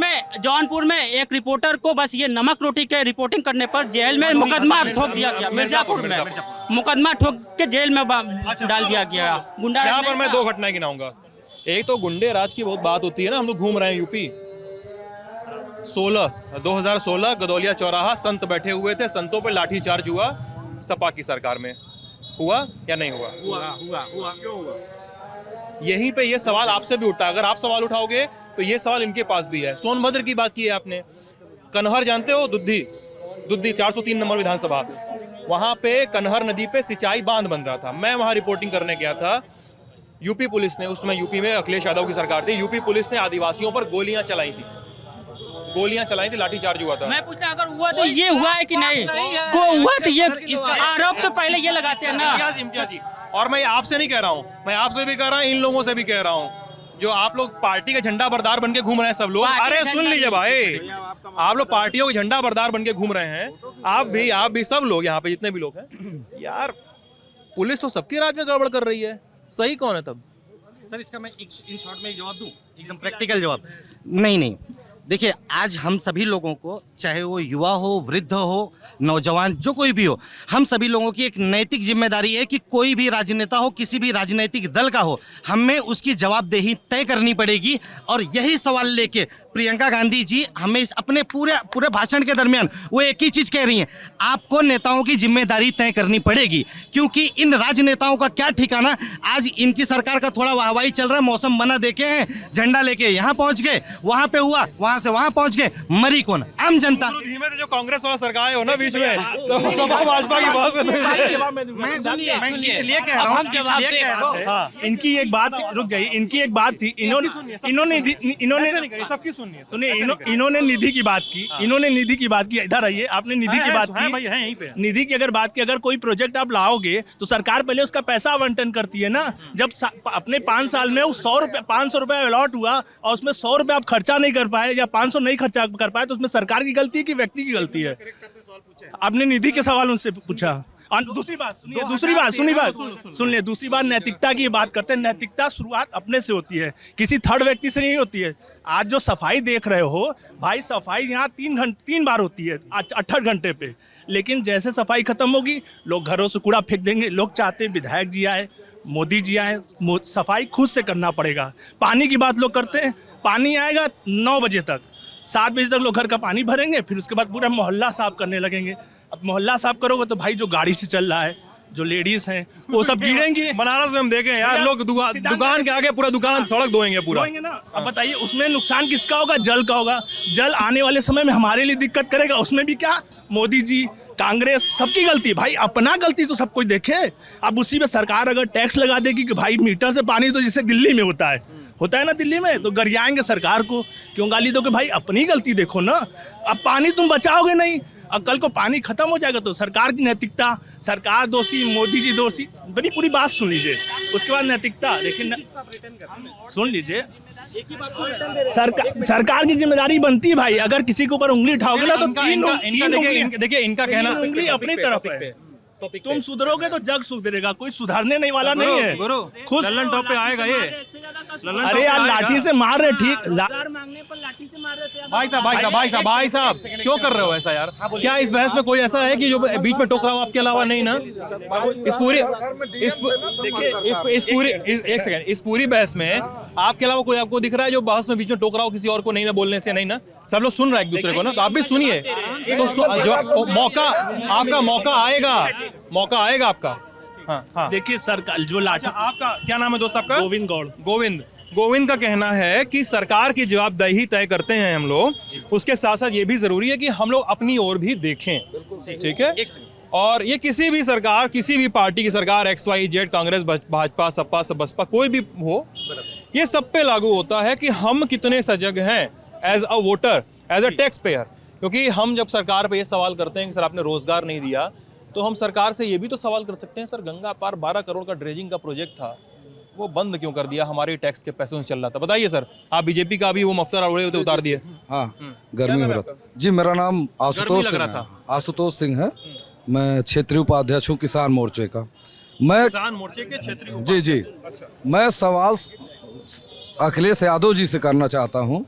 में एक रिपोर्टर को बस ये नमक रोटी के रिपोर्टिंग करने पर जेल में मुकदमा ठोक दिया गया। मिर्जापुर में मुकदमा ठोक के जेल में डाल दिया गया। गुंडाराज यहाँ पर मैं 2 घटनाएं गिनाऊंगा। एक तो गुंडे राज की बहुत बात होती है ना, हम लोग घूम रहे हैं यूपी। 2016 गदौलिया चौराहा संत बैठे हुए थे, संतों पर लाठीचार्ज हुआ। सपा की सरकार में हुआ या नहीं हुआ? हुआ। क्यों हुआ? यहीं पे ये सवाल आपसे भी उठता है। अगर आप सवाल उठाओगे तो ये सवाल इनके पास भी है। सोनभद्र की बात की है आपने, कन्हर जानते हो? दुद्धी 403 नंबर विधानसभा, वहां पे कन्हर नदी पे सिंचाई बांध बन रहा था। मैं वहां रिपोर्टिंग करने गया था। यूपी पुलिस ने, उसमें यूपी में अखिलेश यादव की सरकार थी, यूपी पुलिस ने आदिवासियों पर गोलियां चलाई थी, लाठीचार्ज हुआ था। मैं पूछा अगर हुआ तो ये हुआ है कि नहीं? को हुआ तो ये आरोप तो पहले ये लगाते हैं ना। इम्तियाज जी, और मैं आपसे नहीं कह रहा हूँ, मैं आपसे भी कह रहा हूँ, इन लोगों से भी कह रहा हूँ जो आप लोग पार्टी के झंडा बरदार बन के घूम रहे हैं। सब लोग, अरे सुन लीजिए भाई, आप लोग पार्टियों के झंडा बरदार बन के घूम रहे हैं। आप भी सब लोग यहाँ पे जितने भी लोग हैं यार, पुलिस तो सबके राज में गड़बड़ कर रही है। सही कौन है तब? सर इसका मैं इन शॉर्ट में जवाब दूं, एकदम प्रैक्टिकल जवाब। नहीं, देखिए आज हम सभी लोगों को, चाहे वो युवा हो, वृद्ध हो, नौजवान, जो कोई भी हो, हम सभी लोगों की एक नैतिक जिम्मेदारी है कि कोई भी राजनेता हो, किसी भी राजनीतिक दल का हो, हमें उसकी जवाबदेही तय करनी पड़ेगी। और यही सवाल लेके प्रियंका गांधी जी हमें अपने पूरे भाषण के दरमियान वो एक ही चीज कह रही हैं, आपको नेताओं की जिम्मेदारी तय करनी पड़ेगी, क्योंकि इन राजनेताओं का क्या ठिकाना। आज इनकी सरकार का थोड़ा वाहवाही चल रहा है, मौसम बना देखे हैं, झंडा लेके यहाँ पहुंच गए, वहां पे हुआ, वहां से वहां पहुंच गए, मरी कौन? आम जनता। धीमे से जो कांग्रेस वाला सरकार हो ना बीच में, सपा भाजपा की बहुत इनकी एक बात, रुक जाइए, इनकी एक बात थी, इन्होंने निधि की बात की, इधर आइए, आपने निधि की बात की, निधि की अगर बात की, अगर कोई प्रोजेक्ट आप लाओगे तो सरकार पहले उसका पैसा आवंटन करती है ना। जब अपने 5 साल में 500 रुपए अलॉट हुआ और उसमें 100 रुपए आप खर्चा नहीं कर पाए या 500 नहीं खर्चा कर पाए, तो उसमें सरकार की गलती है कि व्यक्ति की गलती है? आपने निधि के सवाल उनसे पूछा। दूसरी बात नैतिकता की बात करते हैं। नैतिकता शुरुआत अपने से होती है, किसी थर्ड व्यक्ति से नहीं होती है। आज जो सफाई देख रहे हो भाई, सफाई यहाँ 3 बार होती है 68 घंटे पे, लेकिन जैसे सफाई खत्म होगी लोग घरों से कूड़ा फेंक देंगे। लोग चाहते हैं विधायक जी आए, मोदी जी आए, सफाई खुद से करना पड़ेगा। पानी की बात लोग करते हैं, पानी आएगा 9 बजे तक, 7 बजे तक लोग घर का पानी भरेंगे, फिर उसके बाद पूरा मोहल्ला साफ करने लगेंगे। अब मोहल्ला साफ करोगे तो भाई जो गाड़ी से चल रहा है, जो लेडीज हैं, वो सब गिरेंगी। बनारस में हम देखे यार, लोग दुकान के आगे पूरा दुकान सड़क धोएंगे पूरा। ना, अब बताइए उसमें नुकसान किसका होगा? जल का होगा। जल आने वाले समय में हमारे लिए दिक्कत करेगा, उसमें भी क्या मोदी जी, कांग्रेस, सबकी गलती। भाई अपना गलती तो सब कोई देखे। अब उसी में सरकार अगर टैक्स लगा देगी कि भाई मीटर से पानी, तो जैसे दिल्ली में होता है ना, दिल्ली में तो गरियाएंगे सरकार को। क्यों गाली दो कि भाई अपनी गलती देखो ना। अब पानी तुम बचाओगे नहीं, अब कल को पानी खत्म हो जाएगा तो सरकार की नैतिकता, सरकार दोषी, मोदी जी दोषी। बड़ी पूरी बात सुन लीजिए, उसके बाद नैतिकता। लेकिन सुन लीजिए, सरकार की जिम्मेदारी बनती है भाई। अगर किसी के ऊपर उंगली उठाओगे ना तो देखिए इनका कहना उंगली अपनी तरफ है। टॉपिक तुम सुधरोगे तो जग सुधरेगा, कोई सुधारने नहीं वाला नहीं है। खुद ललन टॉप पे आएगा ये। अरे यार लाठी से मार रहे, ठीक भाई साहब क्यों कर रहे हो ऐसा यार? क्या इस बहस में कोई ऐसा है कि जो बीच में टोक रहा हो आपके अलावा? नहीं ना। इस पूरी बहस में आपके अलावा कोई आपको दिख रहा है जो बहस में बीच में टोक रहा हो किसी और को? नहीं ना, बोलने से नहीं ना, सब लोग सुन रहे हैं एक दूसरे को ना, तो आप भी सुनिए। तो मौका आपका मौका आएगा आपका। हाँ देखिए सरकार जो लाठी। आपका क्या नाम है दोस्त आपका? गोविंद गौड़। गोविंद का कहना है कि सरकार की जवाबदेही तय करते हैं हम लोग, उसके साथ साथ ये भी जरूरी है कि हम लोग अपनी ओर भी देखें। ठीक है। और ये किसी भी सरकार, किसी भी पार्टी की सरकार, XYZ, कांग्रेस, भाजपा, सपा, बसपा, कोई भी हो, ये सब पे लागू होता है कि हम कितने सजग हैं as a voter, as a taxpayer. क्योंकि हम जब सरकार पे ये सवाल करते हैं कि सर आपने रोजगार नहीं दिया, तो हम सरकार से ये भी तो सवाल कर सकते हैं, सर गंगा पार 12 करोड़ का ड्रेजिंग का प्रोजेक्ट था, वो बंद क्यों कर दिया? हमारे टैक्स के पैसों से चल रहा था। बताइए सर, आप बीजेपी का भी वो मफ्तर उड़े होते उतार दिए। हाँ, गर्मी हो रहा था जी। मेरा नाम आशुतोष सिंह है। मैं क्षेत्रीय उपाध्यक्ष हूँ किसान मोर्चे का। मैं किसान मोर्चे के क्षेत्रीय जी मैं सवाल अखिलेश यादव जी से करना चाहता हूँ।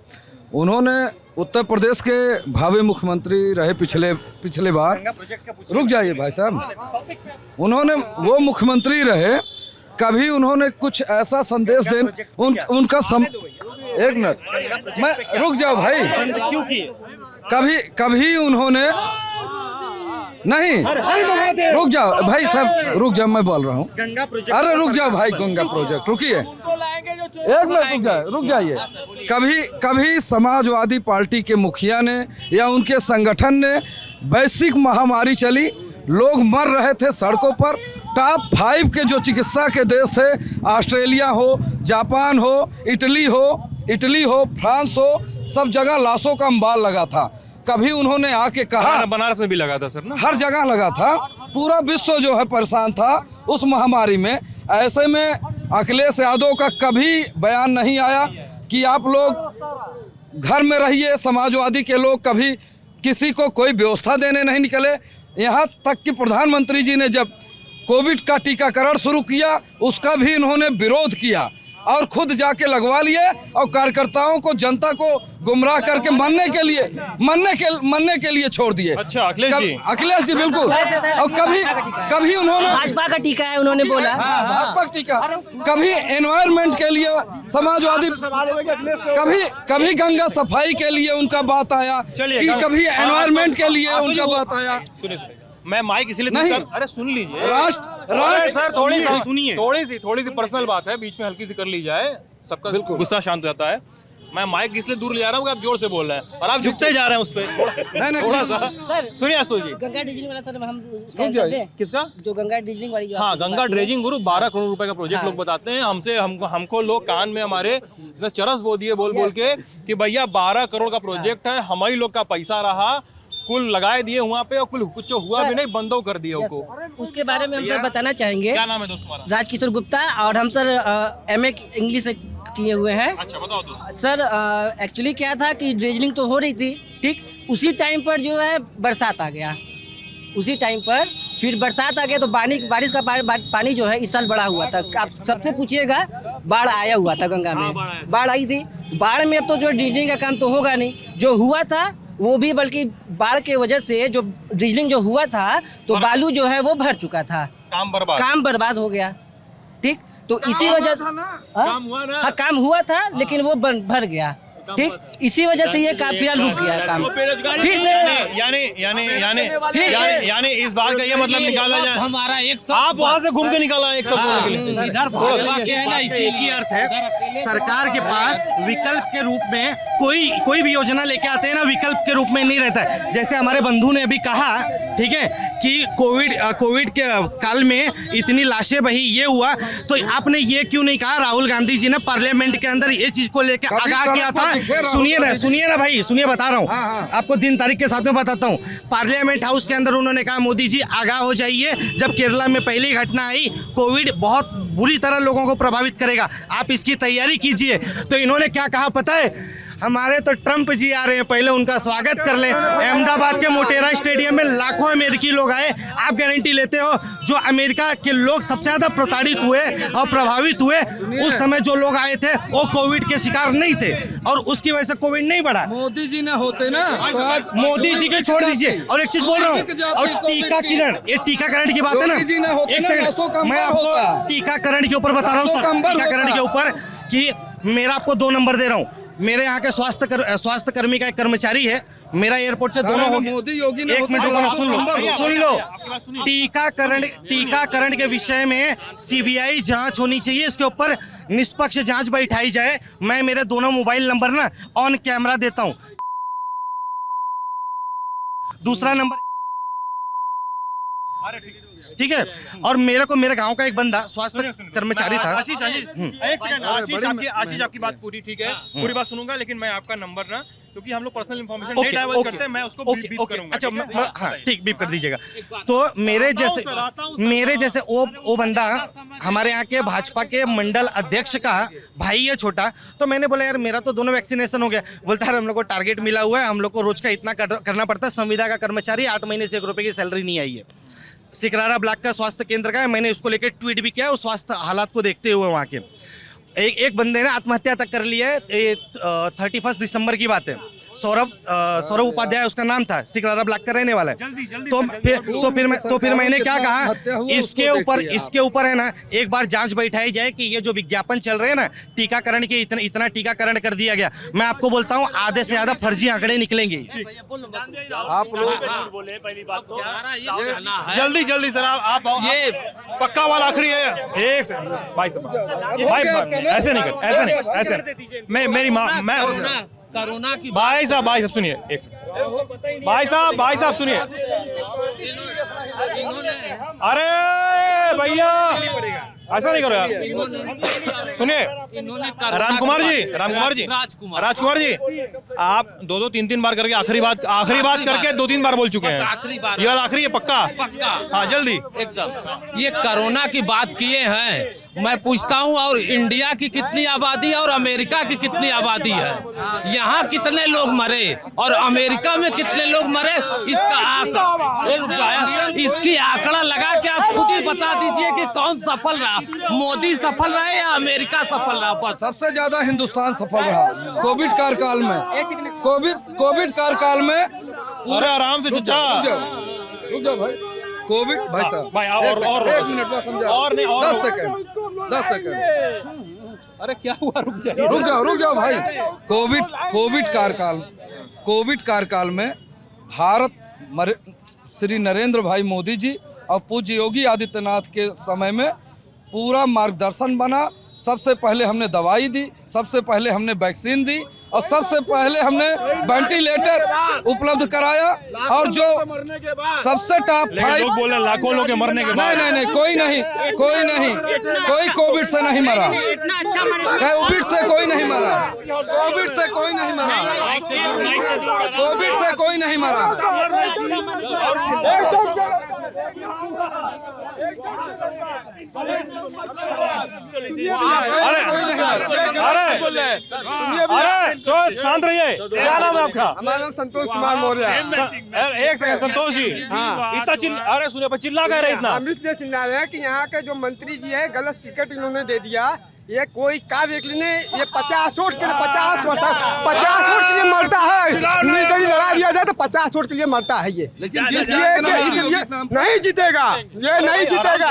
उन्होंने उत्तर प्रदेश के भावी मुख्यमंत्री रहे पिछले बार। रुक जाइए भाई साहब, उन्होंने वो मुख्यमंत्री रहे, कभी उन्होंने कुछ ऐसा संदेश एक मिनट, मैं रुक जाओ भाई, कभी उन्होंने नहीं, रुक जाओ भाई साहब, रुक जाओ, मैं बोल रहा हूँ। अरे रुक जाओ भाई, गंगा प्रोजेक्ट, रुकिए एक मिनट, रुक जाइए। कभी समाजवादी पार्टी के मुखिया ने या उनके संगठन ने, वैश्विक महामारी चली, लोग मर रहे थे सड़कों पर, टॉप 5 के जो चिकित्सा के देश थे, ऑस्ट्रेलिया हो, जापान हो, इटली हो, फ्रांस हो, सब जगह लाशों का अंबार लगा था। कभी उन्होंने आके कहा, बनारस में भी लगा था सर ना, हर जगह लगा था, पूरा विश्व जो है परेशान था उस महामारी में। ऐसे में अखिलेश यादव का कभी बयान नहीं आया कि आप लोग घर में रहिए। समाजवादी के लोग कभी किसी को कोई व्यवस्था देने नहीं निकले। यहाँ तक कि प्रधानमंत्री जी ने जब कोविड का टीकाकरण शुरू किया, उसका भी इन्होंने विरोध किया और खुद जाके लगवा लिए, और कार्यकर्ताओं को, जनता को गुमराह करके मरने के लिए छोड़ दिए। अच्छा, अखिलेश जी बिल्कुल। और कभी उन्होंने भाजपा का टीका है, उन्होंने बोला भाजपा टीका, कभी एनवायरमेंट के लिए समाजवादी, कभी गंगा सफाई के लिए उनका बात आया, कि कभी एनवायरनमेंट के लिए उनका बात आया। सुनिए, मैं माइक इसलिए नहीं, अरे सुन लीजिए राष्ट्र सर, थोड़ी सी पर्सनल बात है, बीच में हल्की सी कर ली जाए, सबका गुस्सा शांत हो जाता है। मैं माइक इसलिए दूर ले जा रहा हूँ कि आप जोर से बोल रहे हैं और आप झुकते जा रहे हैं उस पर थोड़ा सा। सुनिए आशुतोष जी, गंगा ड्रेजिंग वाला सर, हम किसका? जो गंगा ड्रेजिंग वाली, हाँ, गंगा ड्रेजिंग गुरु 12 करोड़ रुपए का प्रोजेक्ट लोग बताते हैं हमको लोग कान में हमारे चरस बो दिए बोल के कि भैया 12 करोड़ का प्रोजेक्ट है, हमारी लोग का पैसा रहा, कुल लगाए दिए वहाँ पे और कुल कुछ हुआ भी नहीं, बंदो कर दिया उनको। उसके बारे में हम सर बताना चाहेंगे। क्या नाम है दोस्त तुम्हारा? राजकिशोर गुप्ता, और हम सर MA इंग्लिश किए हुए हैं। अच्छा, बताओ दोस्त। सर एक्चुअली क्या था कि ड्रेजिंग तो हो रही थी, ठीक, उसी टाइम पर जो है बरसात आ गया, उसी टाइम पर फिर बरसात आ गया तो बारिश का पानी जो है इस साल बढ़ा हुआ था। आप सबसे पूछिएगा, बाढ़ आया हुआ था, गंगा में बाढ़ आई थी। बाढ़ में तो जो ड्रेजिंग का काम तो होगा नहीं, जो हुआ था वो भी, बल्कि बाढ़ के वजह से जो ड्रिजलिंग जो हुआ था तो बालू जो है वो भर चुका था, काम बर्बाद हो गया। ठीक, तो इसी वजह से हाँ, काम हुआ था लेकिन वो भर गया। ठीक, इसी वजह से ये काम फिलहाल रुक गया काम। फिर से यानी इस बात का ये मतलब निकाला जाए, हमारा एक आप वहाँ से घूम के निकाला एक शब्द बोलने के लिए। इधर भाजपा के है ना, इसी अर्थ है सरकार के पास विकल्प के रूप में कोई भी योजना लेके आते हैं ना, विकल्प के रूप में नहीं रहता है। जैसे हमारे बंधु ने अभी कहा, ठीक है, कि कोविड के काल में इतनी लाशें बही, ये हुआ, तो आपने ये क्यों नहीं कहा? राहुल गांधी जी ने पार्लियामेंट के अंदर ये चीज को लेकर आगाह किया था। सुनिए ना भाई, सुनिए, बता रहा हूँ आपको, दिन तारीख के साथ में बताता हूँ। पार्लियामेंट हाउस के अंदर उन्होंने कहा, मोदी जी आगाह हो जाइए, जब केरला में पहली घटना आई, कोविड बहुत बुरी तरह लोगों को प्रभावित करेगा, आप इसकी तैयारी कीजिए। तो इन्होंने क्या कहा पता है? हमारे तो ट्रम्प जी आ रहे हैं, पहले उनका स्वागत कर लें। अहमदाबाद के मोटेरा स्टेडियम में लाखों अमेरिकी लोग आए। आप गारंटी लेते हो जो अमेरिका के लोग सबसे ज्यादा प्रताड़ित हुए और प्रभावित हुए, उस समय जो लोग आए थे वो कोविड के शिकार नहीं थे और उसकी वजह से कोविड नहीं बढ़ा। मोदी जी ने होते ना तो आज मोदी जी के छोड़ दीजिए, और एक चीज बोल रहा हूँ, और टीकाकरण, ये टीकाकरण की बात है ना, मोदी जी ने होते एक ना, सेकंड, 200 कम मैं बार आपको होता। टीकाकरण के ऊपर बता रहा हूँ सर, कम बार टीकाकरण होता। के ऊपर कि मेरा आपको 2 नंबर दे रहा हूँ। मेरे यहाँ के स्वास्थ्य कर्मी का एक कर्मचारी है, मेरा एयरपोर्ट से दोनों हो गए। मोदी योगी ने एक होते मिनट तो रुको, सुन लो। सुन टीकाकरण के विषय में सीबीआई जांच होनी चाहिए, इसके ऊपर निष्पक्ष जांच बैठाई जाए। मैं मेरे दोनों मोबाइल नंबर ना ऑन कैमरा देता हूँ। दूसरा नंबर, ठीक है, और मेरे को मेरे गांव का एक बंदा स्वास्थ्य कर्मचारी था। आशीष एक सेकंड, आशीष आपकी बात पूरी ठीक है, पूरी बात सुनूंगा, लेकिन मैं आपका नंबर ना, क्योंकि हम लोग पर्सनल इंफॉर्मेशन नहीं डाइवर्ट करते, मैं उसको बीप करूंगा। अच्छा, हाँ ठीक, बीप कर दीजिएगा। तो मेरे जैसे वो बंदा हमारे यहाँ के भाजपा के मंडल अध्यक्ष का भाई है छोटा। तो मैंने बोला यार मेरा तो दोनों वैक्सीनेशन हो गया। बोलता है हम लोग को टारगेट मिला हुआ है, हम लोग को रोज का इतना करना पड़ता है। संविदा का कर्मचारी 8 महीने से 1 रुपए की सैलरी नहीं आई है। सिकरारा ब्लॉक का स्वास्थ्य केंद्र का है, मैंने उसको लेकर ट्वीट भी किया, उस स्वास्थ्य हालात को देखते हुए वहाँ के एक बंदे ने आत्महत्या तक कर लिया है। 31 दिसंबर की बात है। सौरभ उपाध्याय उसका नाम था, सिकरारा ब्लॉक का रहने वाला है। तो फिर मैंने क्या कहा, इसके ऊपर है ना एक बार जांच बैठाई जाए कि ये जो विज्ञापन चल रहे हैं ना टीकाकरण के, इतना टीकाकरण कर दिया गया। मैं आपको बोलता हूँ आधे से ज्यादा फर्जी आंकड़े निकलेंगे। आप लोग बोले पहली बात तो जल्दी सर, आप ये पक्का वाला आखिरी है। एक सेकंड भाई ऐसे नहीं, मेरी माँ, मैं कोरोना की भाई साहब सुनिए, एक सेकंड भाई साहब सुनिए। अरे भैया ऐसा नहीं करो यार, सुनिए। रामकुमार जी आप 2-3 बार करके आखिरी बात करके 2-3 बार बोल चुके हैं। आखिरी बार, ये वाला आखिरी है, पक्का। हाँ जल्दी एकदम। ये कोरोना की बात किए हैं, मैं पूछता हूँ और इंडिया की कितनी आबादी है और अमेरिका की कितनी आबादी है? यहाँ कितने लोग मरे और अमेरिका में कितने लोग मरे? इसकी आंकड़ा लगा के आप खुद ही बता दीजिए कि कौन सफल रहा, मोदी सफल रहा या अमेरिका सफल रहा? बस सबसे ज्यादा हिंदुस्तान सफल रहा कोविड कार्यकाल में। कोविड कार्यकाल में। अरे आराम से चचा, रुक जाओ भाई। कोविड भाई साहब, भाई और 1 मिनट में समझा, और नहीं, और 10 सेकंड। अरे क्या हुआ, रुक जाओ भाई। कोविड कार्यकाल में भारत श्री नरेंद्र भाई मोदी जी और पूज्य योगी आदित्यनाथ के समय में पूरा मार्गदर्शन बना। सबसे पहले हमने दवाई दी, सबसे पहले हमने वैक्सीन दी और सबसे पहले हमने वेंटिलेटर उपलब्ध कराया। और जो सबसे टॉप 5 लोग बोले लाखों लोग के मरने के बाद, नहीं, कोई कोविड से नहीं मरा। कोविड से कोई नहीं मरा। अरे शांत रहिए। क्या नाम है आपका? हमारा नाम संतोष कुमार मौर्य। एक सेकंड संतोष जी, इतना अरे सुनिए, चिल्ला कह रहे इतना? हम इसलिए चिल्ला रहे हैं कि यहाँ के जो मंत्री जी है गलत टिकट इन्होंने दे दिया। ये कोई कार्य के लिए ये 50 वोट के लिए 50 वोट के लिए मरता है। निर्दलीय लड़ा दिया जाए तो 50 वोट के लिए मरता है ये। लेकिन इसलिए नहीं जीतेगा, ये नहीं जीतेगा।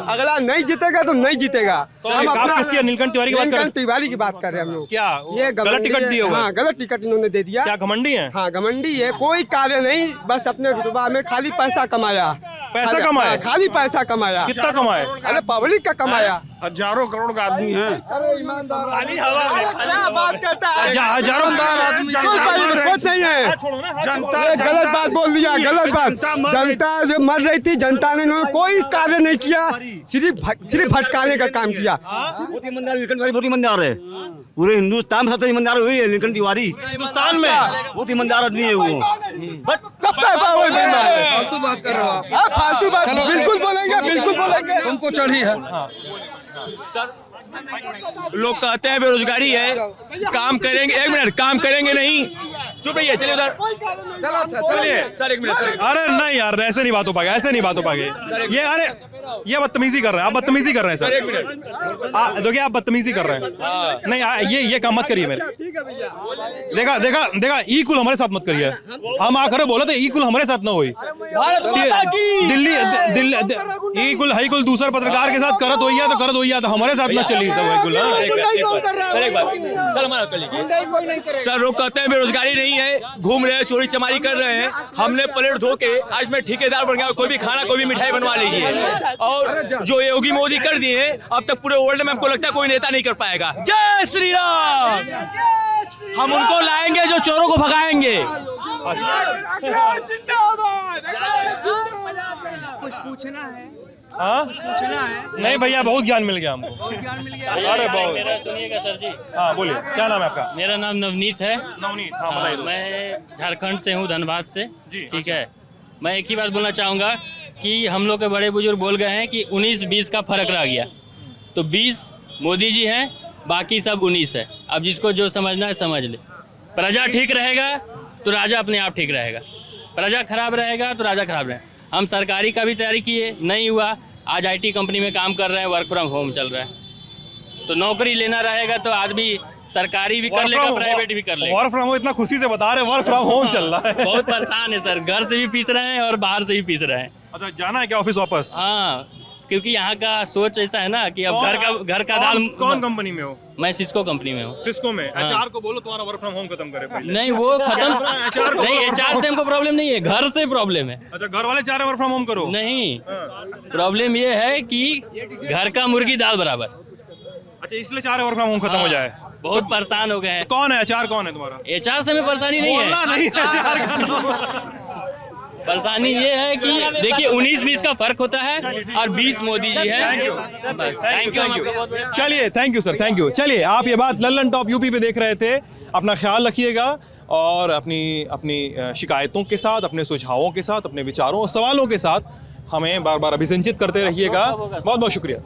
अगला नहीं जीतेगा तो नहीं जीतेगा। तो हम अपना किसकी, नीलकंठ तिवारी की बात कर रहे हैं? तिवारी की बात कर रहे हैं हम लोग। क्या ये गलत टिकट दिए हुए? हाँ, गलत टिकट इन्होंने दे दिया। क्या घमंडी है? हाँ घमंडी है, कोई कार्य नहीं, बस अपने रुतबा में खाली पैसा कमाया। खाली पैसा कमाया। कितना कमाया? अरे पब्लिक का कमाया। हजारों करोड़ का आदमी है। अरे ईमानदार क्या बात करता है? हजारों आदमी कुछ नहीं है। जनता गलत बात बोल दिया, गलत बात। जनता जो मर रही थी, जनता ने कोई कार्य नहीं किया, सिर्फ भटकाने का काम किया। बहुत ईमानदार नीलकंठ तिवारी, बहुत ईमानदार है। पूरे हिंदुस्तान में सबसे ईमानदार हुई है नीलकंठ तिवारी। हिंदुस्तान में बहुत ईमानदार आदमी है वो। फालतू बात कर रहे हो आप। फालतू बात बिल्कुल बोलेंगे, बिल्कुल बोलेंगे। तुमको चढ़ी है। लोग कहते हैं बेरोजगारी है, काम करेंगे, एक मिनट, काम करेंगे नहीं, चुप रहिए, चलिए उधर, चलिए सर एक मिनट सर। अरे नहीं यार, ऐसे नहीं बात हो पाएगा, ऐसे नहीं बात हो पाएगा। ये अरे ये बदतमीजी कर रहे हैं, आप बदतमीजी कर रहे हैं सर। एक मिनट, देखिए आप बदतमीजी कर रहे हैं। नहीं ये काम मत करिए मेरे। देखा ईकुल हमारे साथ मत करिए। हम आकर बोला तो ईकुल हमारे साथ ना हुई। दिल्ली ईकुल हाईकुल दूसरे पत्रकार के साथ करत होइया तो करत होइया, तो हमारे साथ ना चली सब ईकुल। सर एक बात, सर हमारा कर लीजिए। सर लोग कहते हैं बेरोजगारी नहीं है, घूम रहे हैं, चोरी चमारी कर रहे हैं। हमने प्लेट धो के आज मैं ठेकेदार बन गया, कोई भी खाना कोई भी मिठाई बनवा लीजिए। और जो योगी मोदी कर दिए अब तक पूरे वर्ल्ड में हमको लगता है कोई नेता नहीं कर पाएगा। जय श्री राम। हम उनको लाएंगे जो चोरों को भगाएंगे। कुछ पूछना है? हाँ नहीं भैया, बहुत ज्ञान मिल गया हमको। अरे बहुत। मेरा सुनिएगा सर जी। हाँ बोलिए, क्या नाम है आपका? मेरा नाम नवनीत है। नवनीत, हाँ बताइए। मैं झारखंड से हूँ, धनबाद से। जी, ठीक है, मैं एक ही बात बोलना चाहूँगा कि हम लोग के बड़े बुजुर्ग बोल गए हैं कि 19-20 का फर्क रह गया। तो 20 मोदी जी हैं, बाकी सब 19 है। अब जिसको जो समझना है समझ ले। प्रजा ठीक रहेगा तो राजा अपने आप ठीक रहेगा, प्रजा खराब रहेगा तो राजा खराब रहेगा। हम सरकारी का भी तैयारी किए, नहीं हुआ। आज IT कंपनी में काम कर रहे हैं, वर्क फ्रॉम होम चल रहा है। तो नौकरी लेना रहेगा तो आदमी सरकारी भी कर लेगा, प्राइवेट भी कर लेगा। वर्क फ्रॉम होम इतना खुशी से बता रहे, वर्क फ्रॉम होम चल रहा है। बहुत परेशान है सर, घर से भी पीस रहे हैं और बाहर से भी पीस रहे हैं। अच्छा, जाना है क्या ऑफिस वापस? हाँ, क्योंकि यहाँ का सोच ऐसा है ना कि अब घर का दाल। कौन कंपनी में हो? मैं सिस्को कंपनी में हूँ। सिस्को में? HR को बोलो तुम्हारा वर्क फ्रॉम होम खत्म करे पहले। नहीं वो खत्म HR को नहीं, HR से हमको प्रॉब्लम नहीं है, घर से प्रॉब्लम है। अच्छा, घर वाले चाह रहे वर्क फ्रॉम होम करो? नहीं, प्रॉब्लम ये है कि घर का मुर्गी दाल बराबर। अच्छा, इसलिए चाह रहे वर्क फ्रॉम होम खत्म हो जाए। बहुत परेशान हो गए हैं। कौन है HR? कौन है तुम्हारा? HR से में परेशानी नहीं बोलना है। नहीं HR का। परेशानी ये है कि देखिए 19-20 का फर्क होता है और 20 मोदी जी है। Thank you. चलिए, thank you sir, thank you. चलिए, आप ये बात लल्लन टॉप यूपी पे देख रहे थे। अपना ख्याल रखिएगा और अपनी शिकायतों के साथ, अपने सुझावों के साथ, अपने विचारों और सवालों के साथ हमें बार बार अभिसंचित करते रहिएगा। बहुत बहुत शुक्रिया।